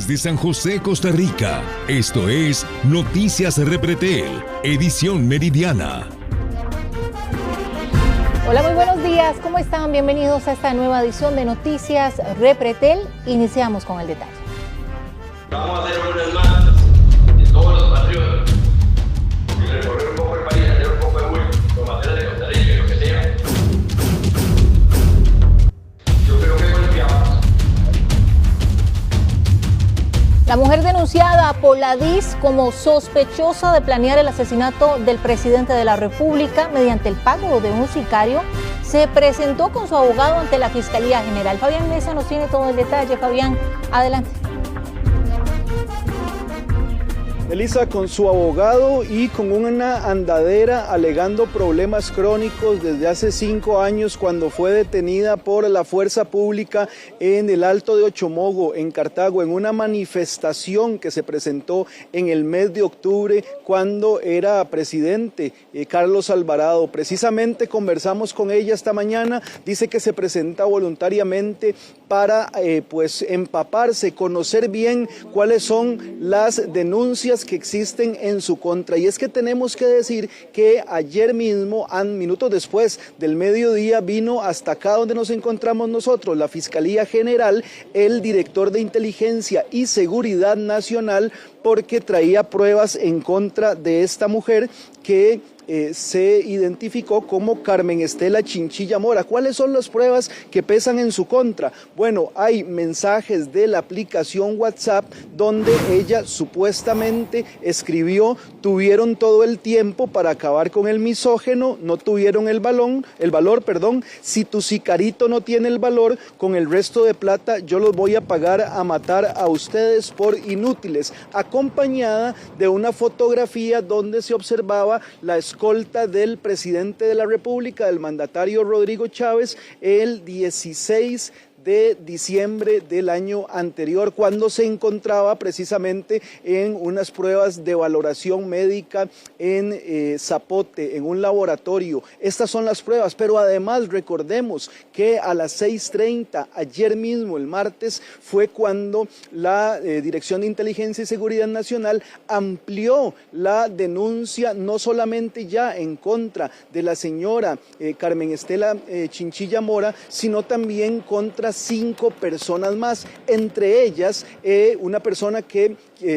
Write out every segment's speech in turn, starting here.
Desde San José, Costa Rica, esto es Noticias Repretel, edición meridiana. Hola, muy buenos días. ¿Cómo están? Bienvenidos a esta nueva edición de Noticias Repretel. Iniciamos con el detalle. Vamos a hacer unas marchas de todos los patriotas y recorrer un poco el país, hacer un poco de bulto, con banderas de Costa Rica y lo que sea. Yo creo que golpeamos. La mujer denunciada por la DIS como sospechosa de planear el asesinato del presidente de la República mediante el pago de un sicario se presentó con su abogado ante la Fiscalía General. Fabián Mesa nos tiene todo el detalle. Fabián, adelante. Elisa, con su abogado y con una andadera alegando problemas crónicos desde hace 5 años cuando fue detenida por la fuerza pública en el Alto de Ochomogo, en Cartago, en una manifestación que se presentó en el mes de octubre cuando era presidente Carlos Alvarado. Precisamente conversamos con ella esta mañana, dice que se presenta voluntariamente para empaparse, conocer bien cuáles son las denuncias que existen en su contra. Y es que tenemos que decir que ayer mismo, minutos después del mediodía, vino hasta acá donde nos encontramos nosotros, la Fiscalía General, el director de Inteligencia y Seguridad Nacional, porque traía pruebas en contra de esta mujer que se identificó como Carmen Estela Chinchilla Mora. ¿Cuáles son las pruebas que pesan en su contra? Bueno, hay mensajes de la aplicación WhatsApp donde ella supuestamente escribió: tuvieron todo el tiempo para acabar con el misógeno, no tuvieron el valor, si tu sicarito no tiene el valor, con el resto de plata yo los voy a pagar a matar a ustedes por inútiles, acompañada de una fotografía donde se observaba la escolta del presidente de la República, del mandatario Rodrigo Chávez, el 16 de diciembre del año anterior, cuando se encontraba precisamente en unas pruebas de valoración médica en Zapote, en un laboratorio. Estas son las pruebas, pero además recordemos que a las 6:30, ayer mismo, el martes, fue cuando la Dirección de Inteligencia y Seguridad Nacional amplió la denuncia, no solamente ya en contra de la señora Carmen Estela Chinchilla Mora, sino también contra 5 personas más, entre ellas una persona que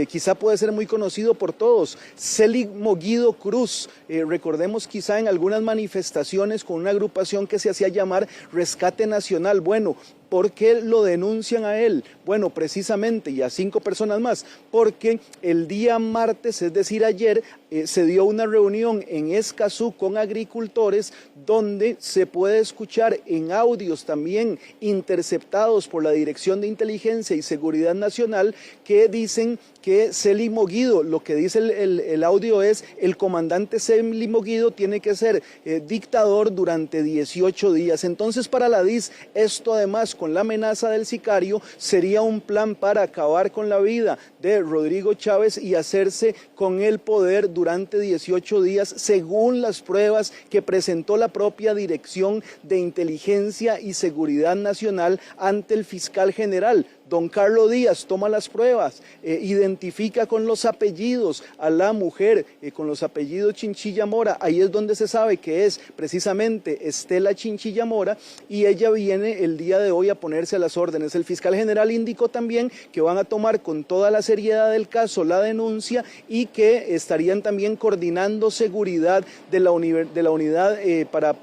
quizá puede ser muy conocido por todos, Celi Moguido Cruz. Recordemos quizá en algunas manifestaciones con una agrupación que se hacía llamar Rescate Nacional. Bueno, ¿por qué lo denuncian a él? Bueno, precisamente, y a 5 personas más, porque el día martes, es decir, ayer, se dio una reunión en Escazú con agricultores donde se puede escuchar en audios también interceptados por la Dirección de Inteligencia y Seguridad Nacional que dicen que Celi Moguido, lo que dice el audio es: el comandante Celi Moguido tiene que ser dictador durante 18 días. Entonces, para la DIS, esto además con la amenaza del sicario sería un plan para acabar con la vida de Rodrigo Chávez y hacerse con el poder durante 18 días, según las pruebas que presentó la propia Dirección de Inteligencia y Seguridad Nacional ante el fiscal general. Don Carlos Díaz toma las pruebas, identifica con los apellidos a la mujer, con los apellidos Chinchilla Mora. Ahí es donde se sabe que es precisamente Estela Chinchilla Mora, y ella viene el día de hoy a ponerse a las órdenes. El fiscal general indicó también que van a tomar con toda la seriedad del caso la denuncia y que estarían también coordinando seguridad de la unidad para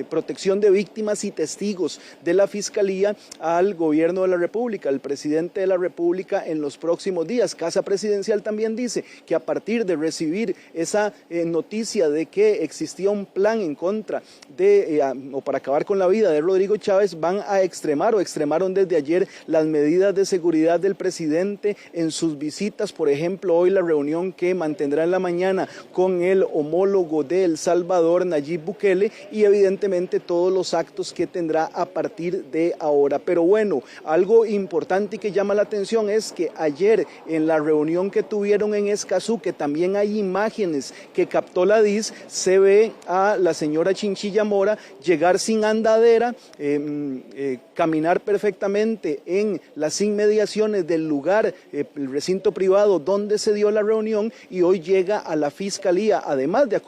protección de víctimas y testigos de la Fiscalía al gobierno de la República, al presidente de la República, en los próximos días. Casa Presidencial también dice que a partir de recibir esa noticia de que existía un plan en contra de o para acabar con la vida de Rodrigo Chávez, van a extremar o extremaron desde ayer las medidas de seguridad del presidente en sus visitas. Por ejemplo, hoy la reunión que mantendrá en la mañana con el homólogo de El Salvador, Nayib Bukele, y evidentemente todos los actos que tendrá a partir de ahora. Pero bueno, algo importante importante y que llama la atención es que ayer en la reunión que tuvieron en Escazú, que también hay imágenes que captó la DIS, se ve a la señora Chinchilla Mora llegar sin andadera, caminar perfectamente en las inmediaciones del lugar, el recinto privado donde se dio la reunión, y hoy llega a la fiscalía, además de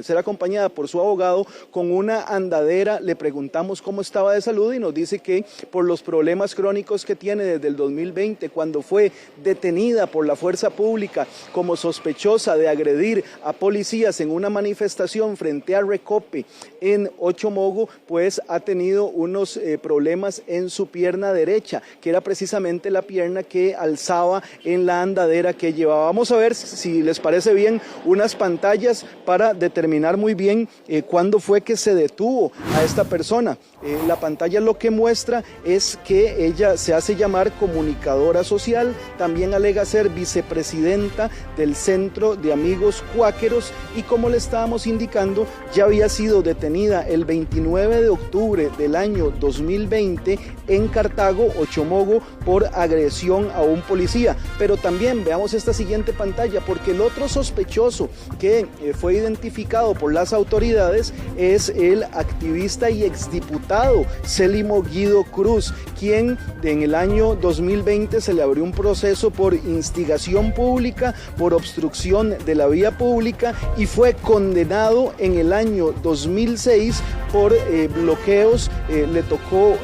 ser acompañada por su abogado con una andadera. Le preguntamos cómo estaba de salud y nos dice que por los problemas crónicos que tiene desde el 2020, cuando fue detenida por la fuerza pública como sospechosa de agredir a policías en una manifestación frente a Recope en Ochomogo, pues ha tenido unos problemas en su pierna derecha, que era precisamente la pierna que alzaba en la andadera que llevaba. Vamos a ver, si les parece bien, unas pantallas para determinar muy bien cuándo fue que se detuvo a esta persona. La pantalla lo que muestra es que ella se hace llamar comunicadora social, también alega ser vicepresidenta del Centro de Amigos Cuáqueros, y como le estábamos indicando, ya había sido detenida el 29 de octubre del año 2020 en Cartago, Ochomogo, por agresión a un policía. Pero también veamos esta siguiente pantalla, porque el otro sospechoso que fue identificado por las autoridades es el activista y exdiputado Célimo Guido Cruz, quien en el año 2020 se le abrió un proceso por instigación pública, por obstrucción de la vía pública, y fue condenado en el año 2006 por bloqueos. Le tocó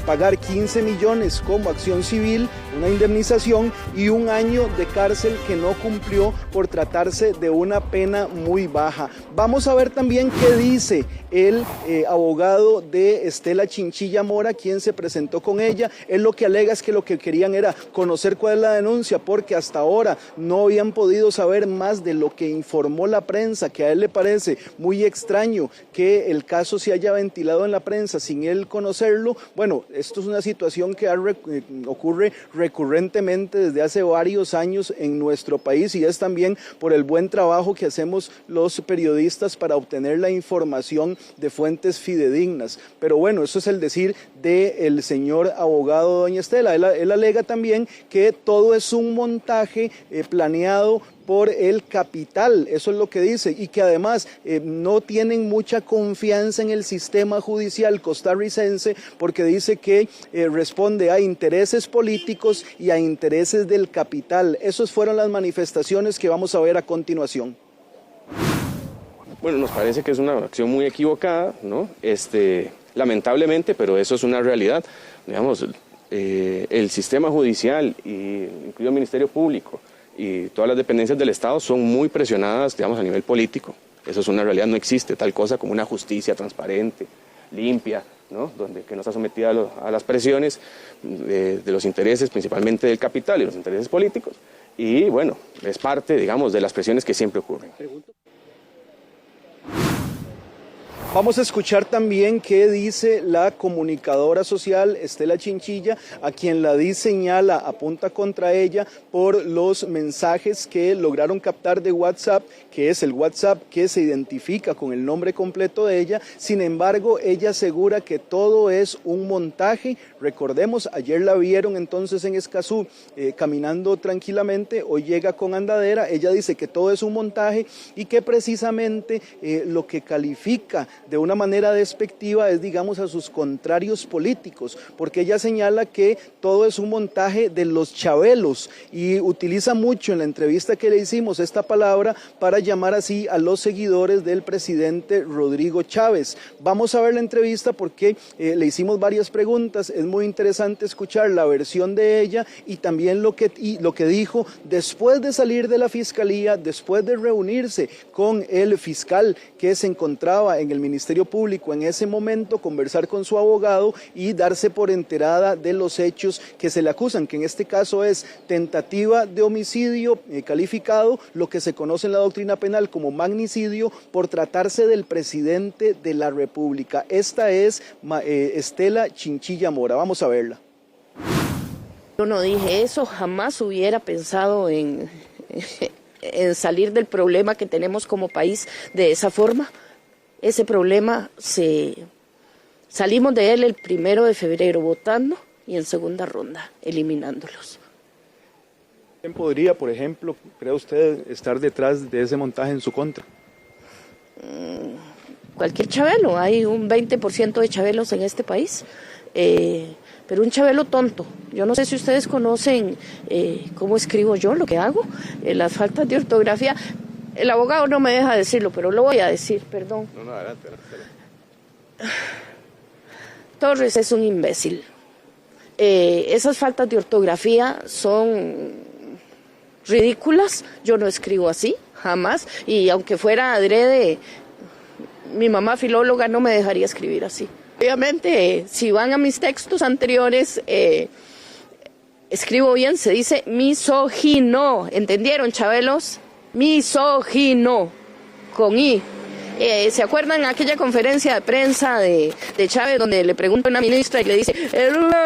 pagar 15 millones como acción civil, una indemnización, y 1 año de cárcel que no cumplió por tratarse de una pena muy baja. Vamos a ver también qué dice el abogado de Estela Chinchilla Mora, quien se presentó con ella. Él lo que alega es que lo que querían era conocer cuál es la denuncia, porque hasta ahora no habían podido saber más de lo que informó la prensa, que a él le parece muy extraño que el caso se haya ventilado en la prensa sin él conocerlo. Bueno, esto es una situación que ocurre recurrentemente desde hace varios años en nuestro país, y es también por el buen trabajo que hacemos los periodistas para obtener la información de fuentes fidedignas. Pero bueno, eso es el decir del señor abogado doña Estela. Él alega también que todo es un montaje planeado por el capital, eso es lo que dice, y que además no tienen mucha confianza en el sistema judicial costarricense, porque dice que responde a intereses políticos y a intereses del capital. Esas fueron las manifestaciones que vamos a ver a continuación. Bueno, nos parece que es una acción muy equivocada, ¿no? Lamentablemente, pero eso es una realidad. Digamos, el sistema judicial, incluido el Ministerio Público, y todas las dependencias del Estado son muy presionadas, digamos, a nivel político. Eso es una realidad, no existe tal cosa como una justicia transparente, limpia, ¿no? Que no está sometida a las presiones de los intereses, principalmente del capital y los intereses políticos. Y bueno, es parte, digamos, de las presiones que siempre ocurren. Vamos a escuchar también qué dice la comunicadora social Estela Chinchilla, a quien la DIS señala, apunta contra ella por los mensajes que lograron captar de WhatsApp, que es el WhatsApp que se identifica con el nombre completo de ella. Sin embargo, ella asegura que todo es un montaje. Recordemos, ayer la vieron entonces en Escazú caminando tranquilamente, hoy llega con andadera. Ella dice que todo es un montaje y que precisamente lo que califica de una manera despectiva es, digamos, a sus contrarios políticos, porque ella señala que todo es un montaje de los chabelos, y utiliza mucho en la entrevista que le hicimos esta palabra para llamar así a los seguidores del presidente Rodrigo Chávez. Vamos a ver la entrevista porque le hicimos varias preguntas. Es muy interesante escuchar la versión de ella y también lo que dijo después de salir de la fiscalía, después de reunirse con el fiscal que se encontraba en el Ministerio Público en ese momento, conversar con su abogado y darse por enterada de los hechos que se le acusan, que en este caso es tentativa de homicidio calificado, lo que se conoce en la doctrina penal como magnicidio, por tratarse del presidente de la República. Esta es Estela Chinchilla Mora. Vamos a verla. Yo no dije eso, jamás hubiera pensado en salir del problema que tenemos como país de esa forma. Ese problema salimos de él el 1 de febrero votando y en segunda ronda, eliminándolos. ¿Quién podría, por ejemplo, cree usted, estar detrás de ese montaje en su contra? Cualquier chabelo, hay un 20% de chabelos en este país, pero un chabelo tonto. Yo no sé si ustedes conocen cómo escribo yo, lo que hago, las faltas de ortografía. El abogado no me deja decirlo, pero lo voy a decir, perdón. No, adelante. Torres es un imbécil. Esas faltas de ortografía son ridículas. Yo no escribo así, jamás. Y aunque fuera adrede, mi mamá filóloga no me dejaría escribir así. Obviamente, si van a mis textos anteriores, escribo bien, se dice misógino. ¿Entendieron, chabelos? Misógino, con I. ¿Se acuerdan aquella conferencia de prensa de Chávez donde le pregunta a una ministra y le dice,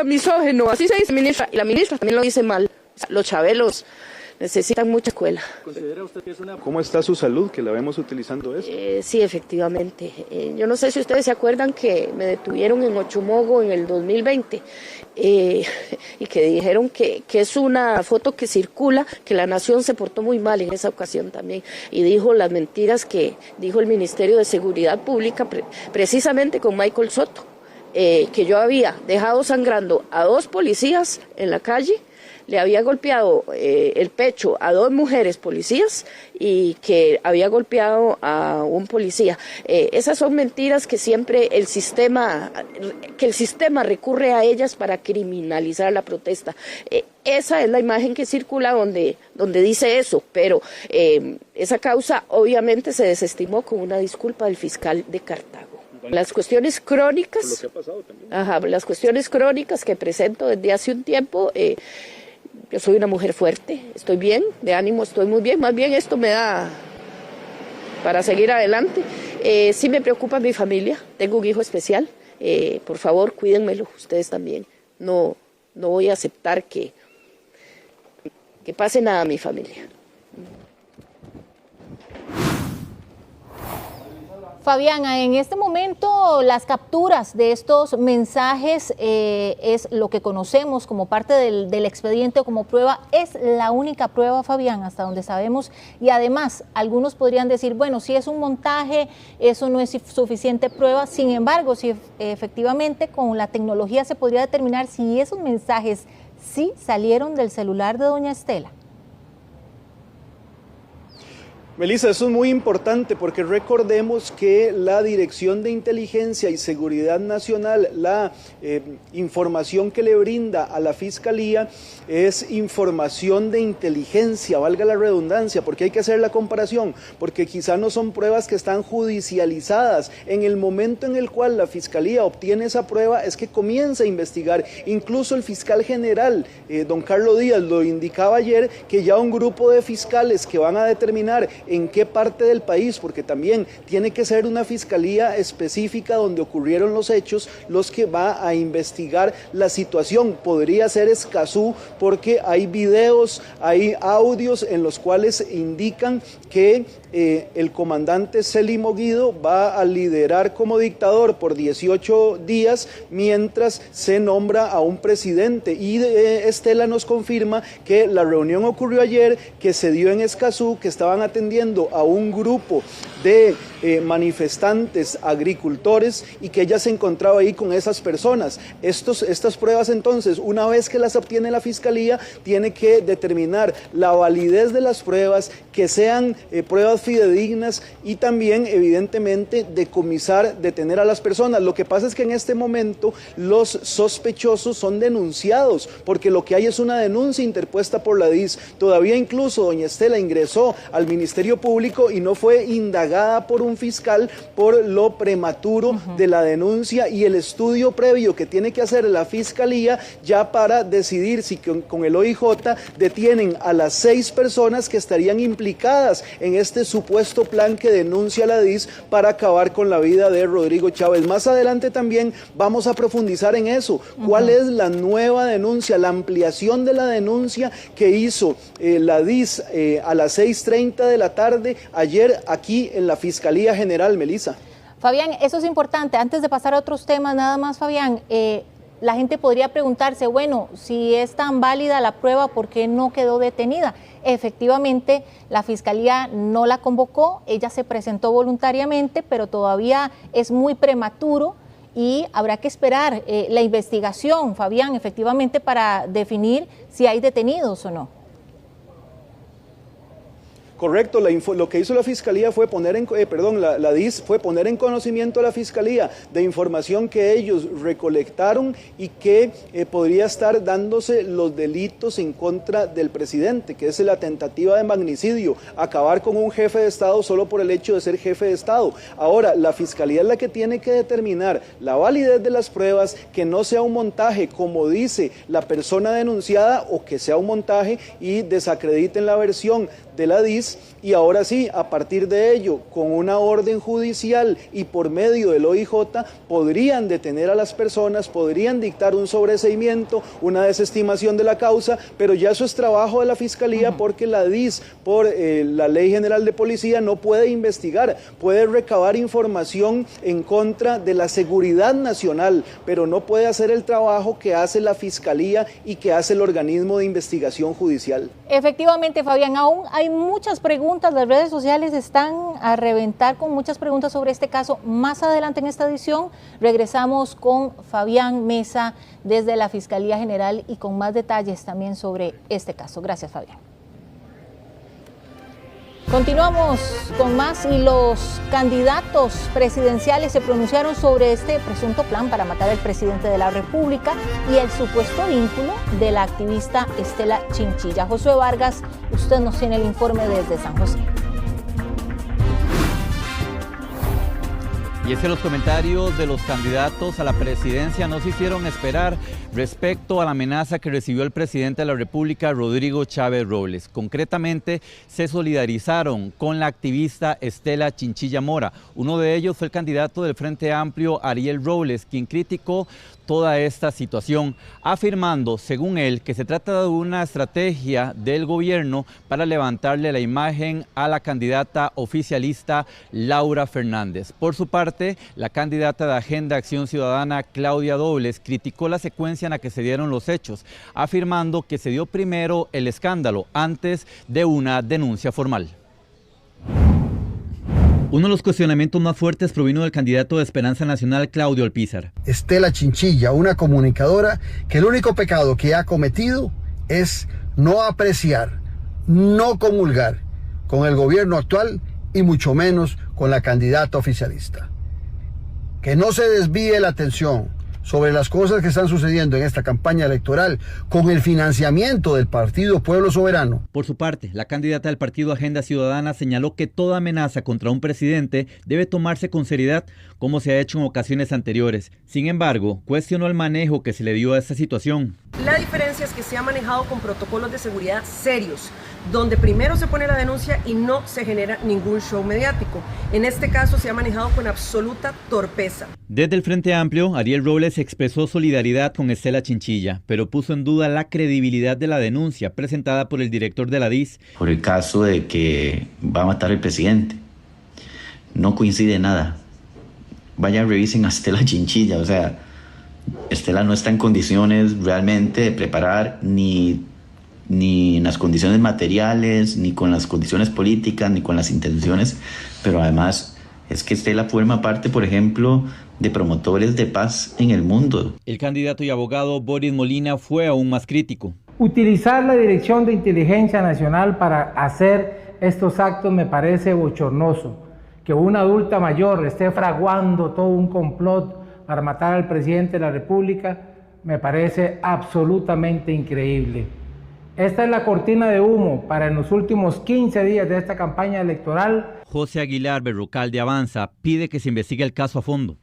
misógino, así se dice, ministra? Y la ministra también lo dice mal. Los chabelos necesitan mucha escuela. ¿Considera usted que es una... ¿Cómo está su salud, que la vemos utilizando eso? Sí, efectivamente. Yo no sé si ustedes se acuerdan que me detuvieron en Ochumogo en el 2020 y que dijeron que es una foto que circula, que la nación se portó muy mal en esa ocasión también y dijo las mentiras que dijo el Ministerio de Seguridad Pública precisamente con Michael Soto, que yo había dejado sangrando a 2 policías en la calle, le había golpeado el pecho a 2 mujeres policías y que había golpeado a un policía. Esas son mentiras que siempre el sistema recurre a ellas para criminalizar la protesta. Esa es la imagen que circula donde dice eso, pero esa causa obviamente se desestimó con una disculpa del fiscal de Cartago. Las cuestiones crónicas, Por lo que ha pasado también. Las cuestiones crónicas que presento desde hace un tiempo, yo soy una mujer fuerte, estoy bien, de ánimo estoy muy bien, más bien esto me da para seguir adelante. Sí me preocupa mi familia, tengo un hijo especial, por favor cuídenmelo ustedes también, no voy a aceptar que pase nada a mi familia. Fabián, en este momento las capturas de estos mensajes es lo que conocemos como parte del expediente o como prueba. ¿Es la única prueba, Fabián, hasta donde sabemos? Y además, algunos podrían decir, bueno, si es un montaje, eso no es suficiente prueba. Sin embargo, si efectivamente con la tecnología se podría determinar si esos mensajes sí salieron del celular de doña Estela. Melissa, eso es muy importante porque recordemos que la Dirección de Inteligencia y Seguridad Nacional, la información que le brinda a la Fiscalía es información de inteligencia, valga la redundancia, porque hay que hacer la comparación, porque quizá no son pruebas que están judicializadas. En el momento en el cual la Fiscalía obtiene esa prueba es que comienza a investigar. Incluso el fiscal general, don Carlos Díaz, lo indicaba ayer, que ya un grupo de fiscales que van a determinar en qué parte del país, porque también tiene que ser una fiscalía específica donde ocurrieron los hechos, los que va a investigar la situación. Podría ser Escazú porque hay videos, hay audios en los cuales indican que el comandante Celimo Guido va a liderar como dictador por 18 días mientras se nombra a un presidente. Y Estela nos confirma que la reunión ocurrió ayer, que se dio en Escazú, que estaban atendiendo a un grupo de manifestantes agricultores y que ella se encontraba ahí con esas personas. Estas pruebas entonces, una vez que las obtiene la Fiscalía, tiene que determinar la validez de las pruebas, que sean pruebas fidedignas y también evidentemente detener a las personas. Lo que pasa es que en este momento los sospechosos son denunciados porque lo que hay es una denuncia interpuesta por la DIS. Todavía incluso doña Estela ingresó al Ministerio Público y no fue indagada por un fiscal por lo prematuro de la denuncia y el estudio previo que tiene que hacer la Fiscalía ya para decidir si con el OIJ detienen a las 6 personas que estarían implicadas en este supuesto plan que denuncia la DIS para acabar con la vida de Rodrigo Chávez. Más adelante también vamos a profundizar en eso. ¿Cuál es la nueva denuncia, la ampliación de la denuncia que hizo la DIS a las 6:30 de la tarde ayer aquí en la Fiscalía General, Melissa? Fabián, eso es importante. Antes de pasar a otros temas, nada más, Fabián, la gente podría preguntarse, bueno, si es tan válida la prueba, ¿por qué no quedó detenida? Efectivamente, la Fiscalía no la convocó, ella se presentó voluntariamente, pero todavía es muy prematuro y habrá que esperar la investigación, Fabián, efectivamente, para definir si hay detenidos o no. Correcto, lo que hizo la Fiscalía fue la DIS fue poner en conocimiento a la Fiscalía de información que ellos recolectaron y que podría estar dándose los delitos en contra del presidente, que es la tentativa de magnicidio, acabar con un jefe de Estado solo por el hecho de ser jefe de Estado. Ahora, la Fiscalía es la que tiene que determinar la validez de las pruebas, que no sea un montaje, como dice la persona denunciada, o que sea un montaje y desacrediten la versión de la DIS, y ahora sí, a partir de ello, con una orden judicial y por medio del OIJ, podrían detener a las personas, podrían dictar un sobreseimiento, una desestimación de la causa, pero ya eso es trabajo de la Fiscalía, porque la DIS, por la Ley General de Policía, no puede investigar, puede recabar información en contra de la seguridad nacional, pero no puede hacer el trabajo que hace la Fiscalía y que hace el organismo de investigación judicial. Efectivamente, Fabián, aún hay muchas preguntas, las redes sociales están a reventar con muchas preguntas sobre este caso. Más adelante en esta edición regresamos con Fabián Mesa desde la Fiscalía General y con más detalles también sobre este caso. Gracias, Fabián. Continuamos con más y los candidatos presidenciales se pronunciaron sobre este presunto plan para matar al presidente de la República y el supuesto vínculo de la activista Estela Chinchilla. Josué Vargas, usted nos tiene el informe desde San José. Y es que los comentarios de los candidatos a la presidencia no se hicieron esperar respecto a la amenaza que recibió el presidente de la República, Rodrigo Chávez Robles. Concretamente, se solidarizaron con la activista Estela Chinchilla Mora. Uno de ellos fue el candidato del Frente Amplio, Ariel Robles, quien criticó toda esta situación, afirmando, según él, que se trata de una estrategia del gobierno para levantarle la imagen a la candidata oficialista Laura Fernández. Por su parte, la candidata de Agenda Acción Ciudadana, Claudia Dobles, criticó la secuencia en la que se dieron los hechos, afirmando que se dio primero el escándalo antes de una denuncia formal. Uno de los cuestionamientos más fuertes provino del candidato de Esperanza Nacional, Claudio Alpizar. Estela Chinchilla, una comunicadora que el único pecado que ha cometido es no apreciar, no comulgar con el gobierno actual y mucho menos con la candidata oficialista. Que no se desvíe la atención sobre las cosas que están sucediendo en esta campaña electoral con el financiamiento del Partido Pueblo Soberano. Por su parte, la candidata del partido Agenda Ciudadana señaló que toda amenaza contra un presidente debe tomarse con seriedad, como se ha hecho en ocasiones anteriores. Sin embargo, cuestionó el manejo que se le dio a esta situación. La diferencia es que se ha manejado con protocolos de seguridad serios, donde primero se pone la denuncia y no se genera ningún show mediático. En este caso se ha manejado con absoluta torpeza. Desde el Frente Amplio, Ariel Robles expresó solidaridad con Estela Chinchilla, pero puso en duda la credibilidad de la denuncia presentada por el director de la DIS. Por el caso de que va a matar al presidente. No coincide nada. Vayan, revisen a Estela Chinchilla, o sea, Estela no está en condiciones realmente de preparar ni en las condiciones materiales, ni con las condiciones políticas, ni con las intenciones, pero además es que Estela forma parte, por ejemplo, de promotores de paz en el mundo. El candidato y abogado Boris Molina fue aún más crítico. Utilizar la Dirección de Inteligencia Nacional para hacer estos actos me parece bochornoso. Que una adulta mayor esté fraguando todo un complot para matar al presidente de la República me parece absolutamente increíble. Esta es la cortina de humo para en los últimos 15 días de esta campaña electoral. José Aguilar Berrocal de Avanza pide que se investigue el caso a fondo.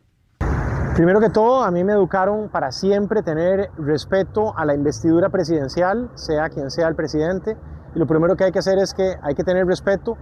Primero que todo, a mí me educaron para siempre tener respeto a la investidura presidencial, sea quien sea el presidente. Y lo primero que hay que hacer es que hay que tener respeto.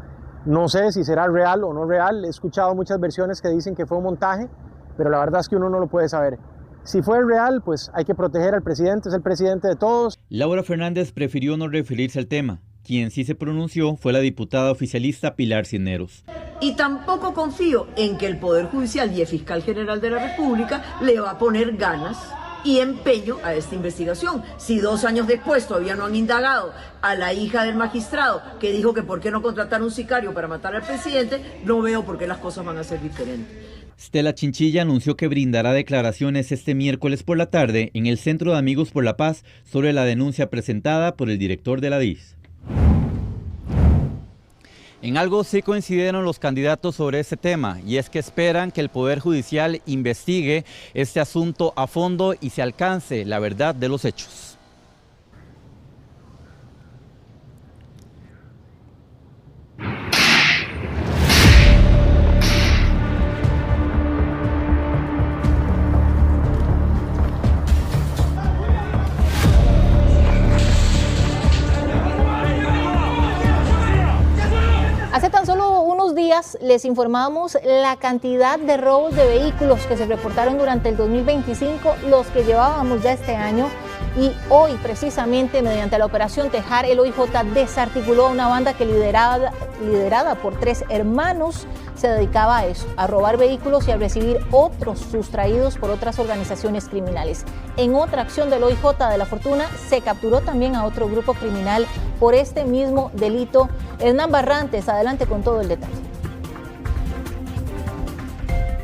No sé si será real o no real. He escuchado muchas versiones que dicen que fue un montaje, pero la verdad es que uno no lo puede saber. Si fue real, pues hay que proteger al presidente, es el presidente de todos. Laura Fernández prefirió no referirse al tema. Quien sí se pronunció fue la diputada oficialista Pilar Cisneros. Y tampoco confío en que el Poder Judicial y el Fiscal General de la República le va a poner ganas y empeño a esta investigación. Si 2 años después todavía no han indagado a la hija del magistrado que dijo que por qué no contratar un sicario para matar al presidente, no veo por qué las cosas van a ser diferentes. Stella Chinchilla anunció que brindará declaraciones este miércoles por la tarde en el Centro de Amigos por la Paz sobre la denuncia presentada por el director de la DIS. En algo sí coincidieron los candidatos sobre este tema, y es que esperan que el Poder Judicial investigue este asunto a fondo y se alcance la verdad de los hechos. Hace tan solo unos días les informamos la cantidad de robos de vehículos que se reportaron durante el 2025, los que llevábamos ya este año, y hoy precisamente mediante la operación Tejar, el OIJ desarticuló a una banda que liderada por 3 hermanos se dedicaba a eso, a robar vehículos y a recibir otros sustraídos por otras organizaciones criminales. En otra acción del OIJ de La Fortuna se capturó también a otro grupo criminal por este mismo delito. Hernán Barrantes, adelante con todo el detalle.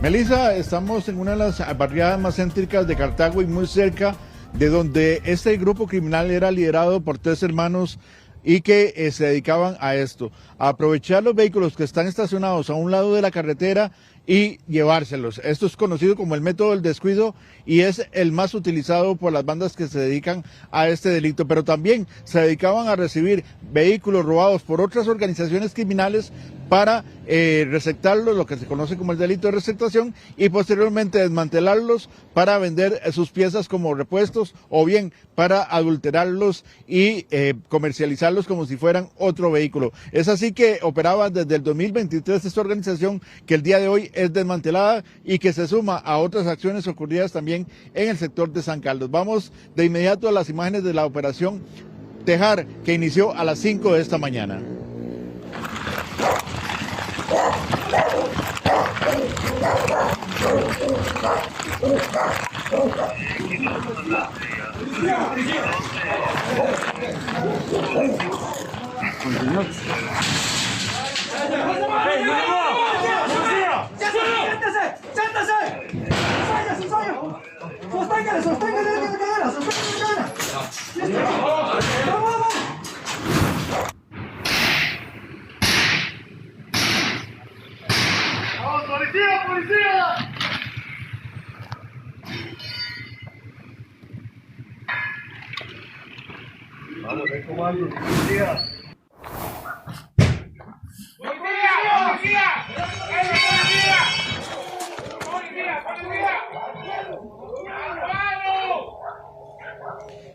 Melissa, estamos en una de las barriadas más céntricas de Cartago y muy cerca de donde este grupo criminal era liderado por 3 hermanos y que se dedicaban a esto, a aprovechar los vehículos que están estacionados a un lado de la carretera y llevárselos. Esto es conocido como el método del descuido y es el más utilizado por las bandas que se dedican a este delito, pero también se dedicaban a recibir vehículos robados por otras organizaciones criminales para receptarlos, lo que se conoce como el delito de receptación, y posteriormente desmantelarlos para vender sus piezas como repuestos o bien para adulterarlos y comercializarlos como si fueran otro vehículo. Es así que operaba desde el 2023 esta organización, que el día de hoy es desmantelada y que se suma a otras acciones ocurridas también en el sector de San Carlos. Vamos de inmediato a las imágenes de la operación Tejar, que inició a las 5 de esta mañana. ¡Policía! Vamos, hay comando, policía.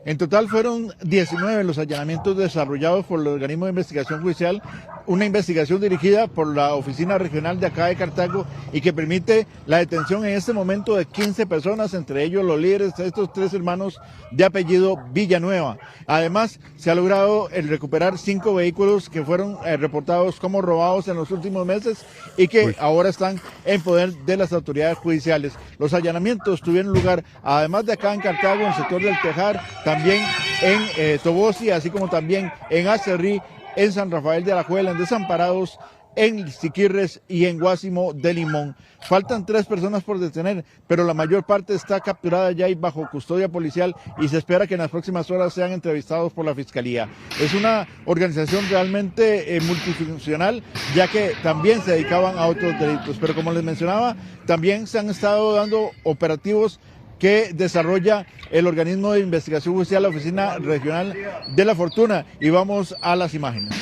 En total fueron 19 los allanamientos desarrollados por el organismo de investigación judicial, una investigación dirigida por la Oficina Regional de acá de Cartago y que permite la detención en este momento de 15 personas, entre ellos los líderes de estos 3 hermanos de apellido Villanueva. Además, se ha logrado el recuperar 5 vehículos que fueron reportados como robados en los últimos meses y que ahora están en poder de las autoridades judiciales. Los allanamientos tuvieron lugar, además de acá en Cartago, en el sector del Tejar, también en Tobosi, así como también en Acerrí, en San Rafael de Alajuela, en Desamparados, en Siquirres y en Guásimo de Limón. Faltan 3 personas por detener, pero la mayor parte está capturada ya y bajo custodia policial y se espera que en las próximas horas sean entrevistados por la Fiscalía. Es una organización realmente multifuncional, ya que también se dedicaban a otros delitos, pero como les mencionaba, también se han estado dando operativos que desarrolla el organismo de investigación judicial, la Oficina Regional de La Fortuna, y vamos a las imágenes.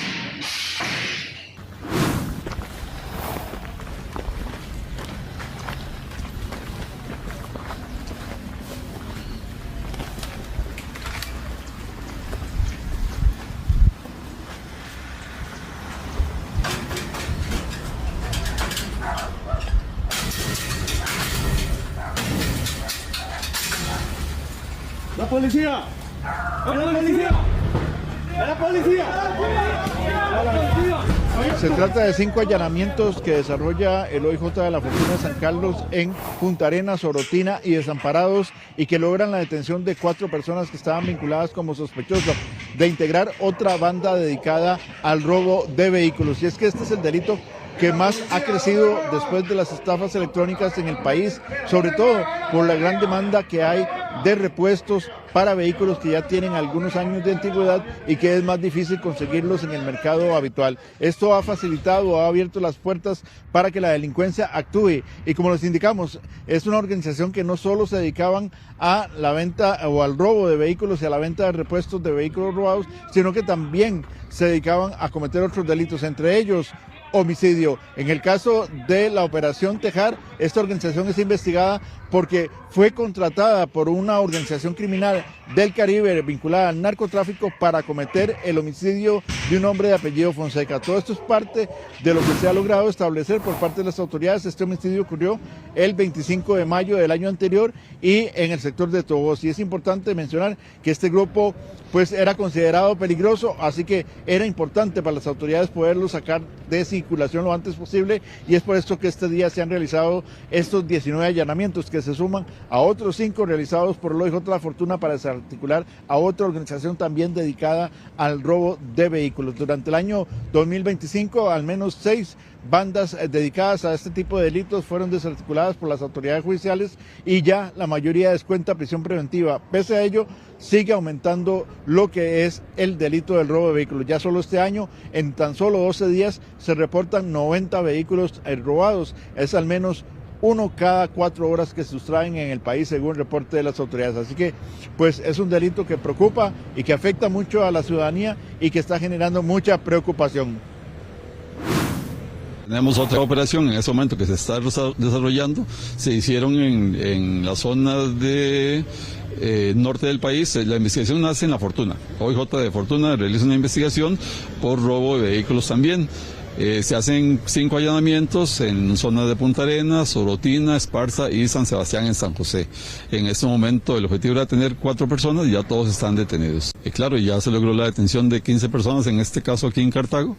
¡La policía! ¡La policía! ¡La policía! ¡La policía! Se trata de 5 allanamientos que desarrolla el OIJ de la Fortuna de San Carlos en Punta Arenas, Orotina y Desamparados, y que logran la detención de 4 personas que estaban vinculadas como sospechosas de integrar otra banda dedicada al robo de vehículos. Y es que este es el delito que más ha crecido después de las estafas electrónicas en el país, sobre todo por la gran demanda que hay de repuestos para vehículos que ya tienen algunos años de antigüedad y que es más difícil conseguirlos en el mercado habitual. Esto ha facilitado, ha abierto las puertas para que la delincuencia actúe, y como les indicamos, es una organización que no solo se dedicaban a la venta o al robo de vehículos y a la venta de repuestos de vehículos robados, sino que también se dedicaban a cometer otros delitos, entre ellos homicidio. En el caso de la Operación Tejar, esta organización es investigada porque fue contratada por una organización criminal del Caribe vinculada al narcotráfico para cometer el homicidio de un hombre de apellido Fonseca. Todo esto es parte de lo que se ha logrado establecer por parte de las autoridades. Este homicidio ocurrió el 25 de mayo del año anterior y en el sector de Tobos. Y es importante mencionar que este grupo pues era considerado peligroso, así que era importante para las autoridades poderlo sacar de circulación lo antes posible, y es por esto que este día se han realizado estos 19 allanamientos que se suman a otros 5 realizados por el OIJ de la Fortuna para desarticular a otra organización también dedicada al robo de vehículos. Durante el año 2025, al menos 6 bandas dedicadas a este tipo de delitos fueron desarticuladas por las autoridades judiciales y ya la mayoría descuenta prisión preventiva. Pese a ello, sigue aumentando lo que es el delito del robo de vehículos. Ya solo este año, en tan solo 12 días, se reportan 90 vehículos robados. Es al menos 1 cada 4 horas que se sustraen en el país, según el reporte de las autoridades. Así que, pues, es un delito que preocupa y que afecta mucho a la ciudadanía y que está generando mucha preocupación. Tenemos otra operación en ese momento que se está desarrollando. Se hicieron en la zona de norte del país. La investigación nace en La Fortuna. OIJ de Fortuna realiza una investigación por robo de vehículos también. Se hacen 5 allanamientos en zonas de Punta Arenas, Orotina, Esparza y San Sebastián en San José. En este momento el objetivo era tener 4 personas y ya todos están detenidos. Claro, ya se logró la detención de 15 personas, en este caso aquí en Cartago.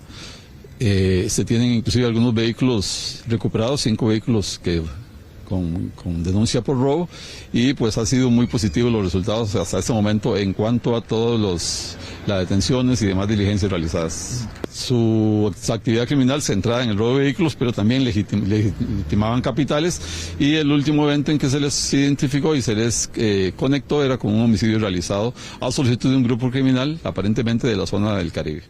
Se tienen inclusive algunos vehículos recuperados, 5 vehículos que con denuncia por robo, y pues ha sido muy positivo los resultados hasta este momento en cuanto a todas las detenciones y demás diligencias realizadas. Su actividad criminal centrada en el robo de vehículos, pero también legitimaban capitales, y el último evento en que se les identificó y se les conectó era con un homicidio realizado a solicitud de un grupo criminal aparentemente de la zona del Caribe.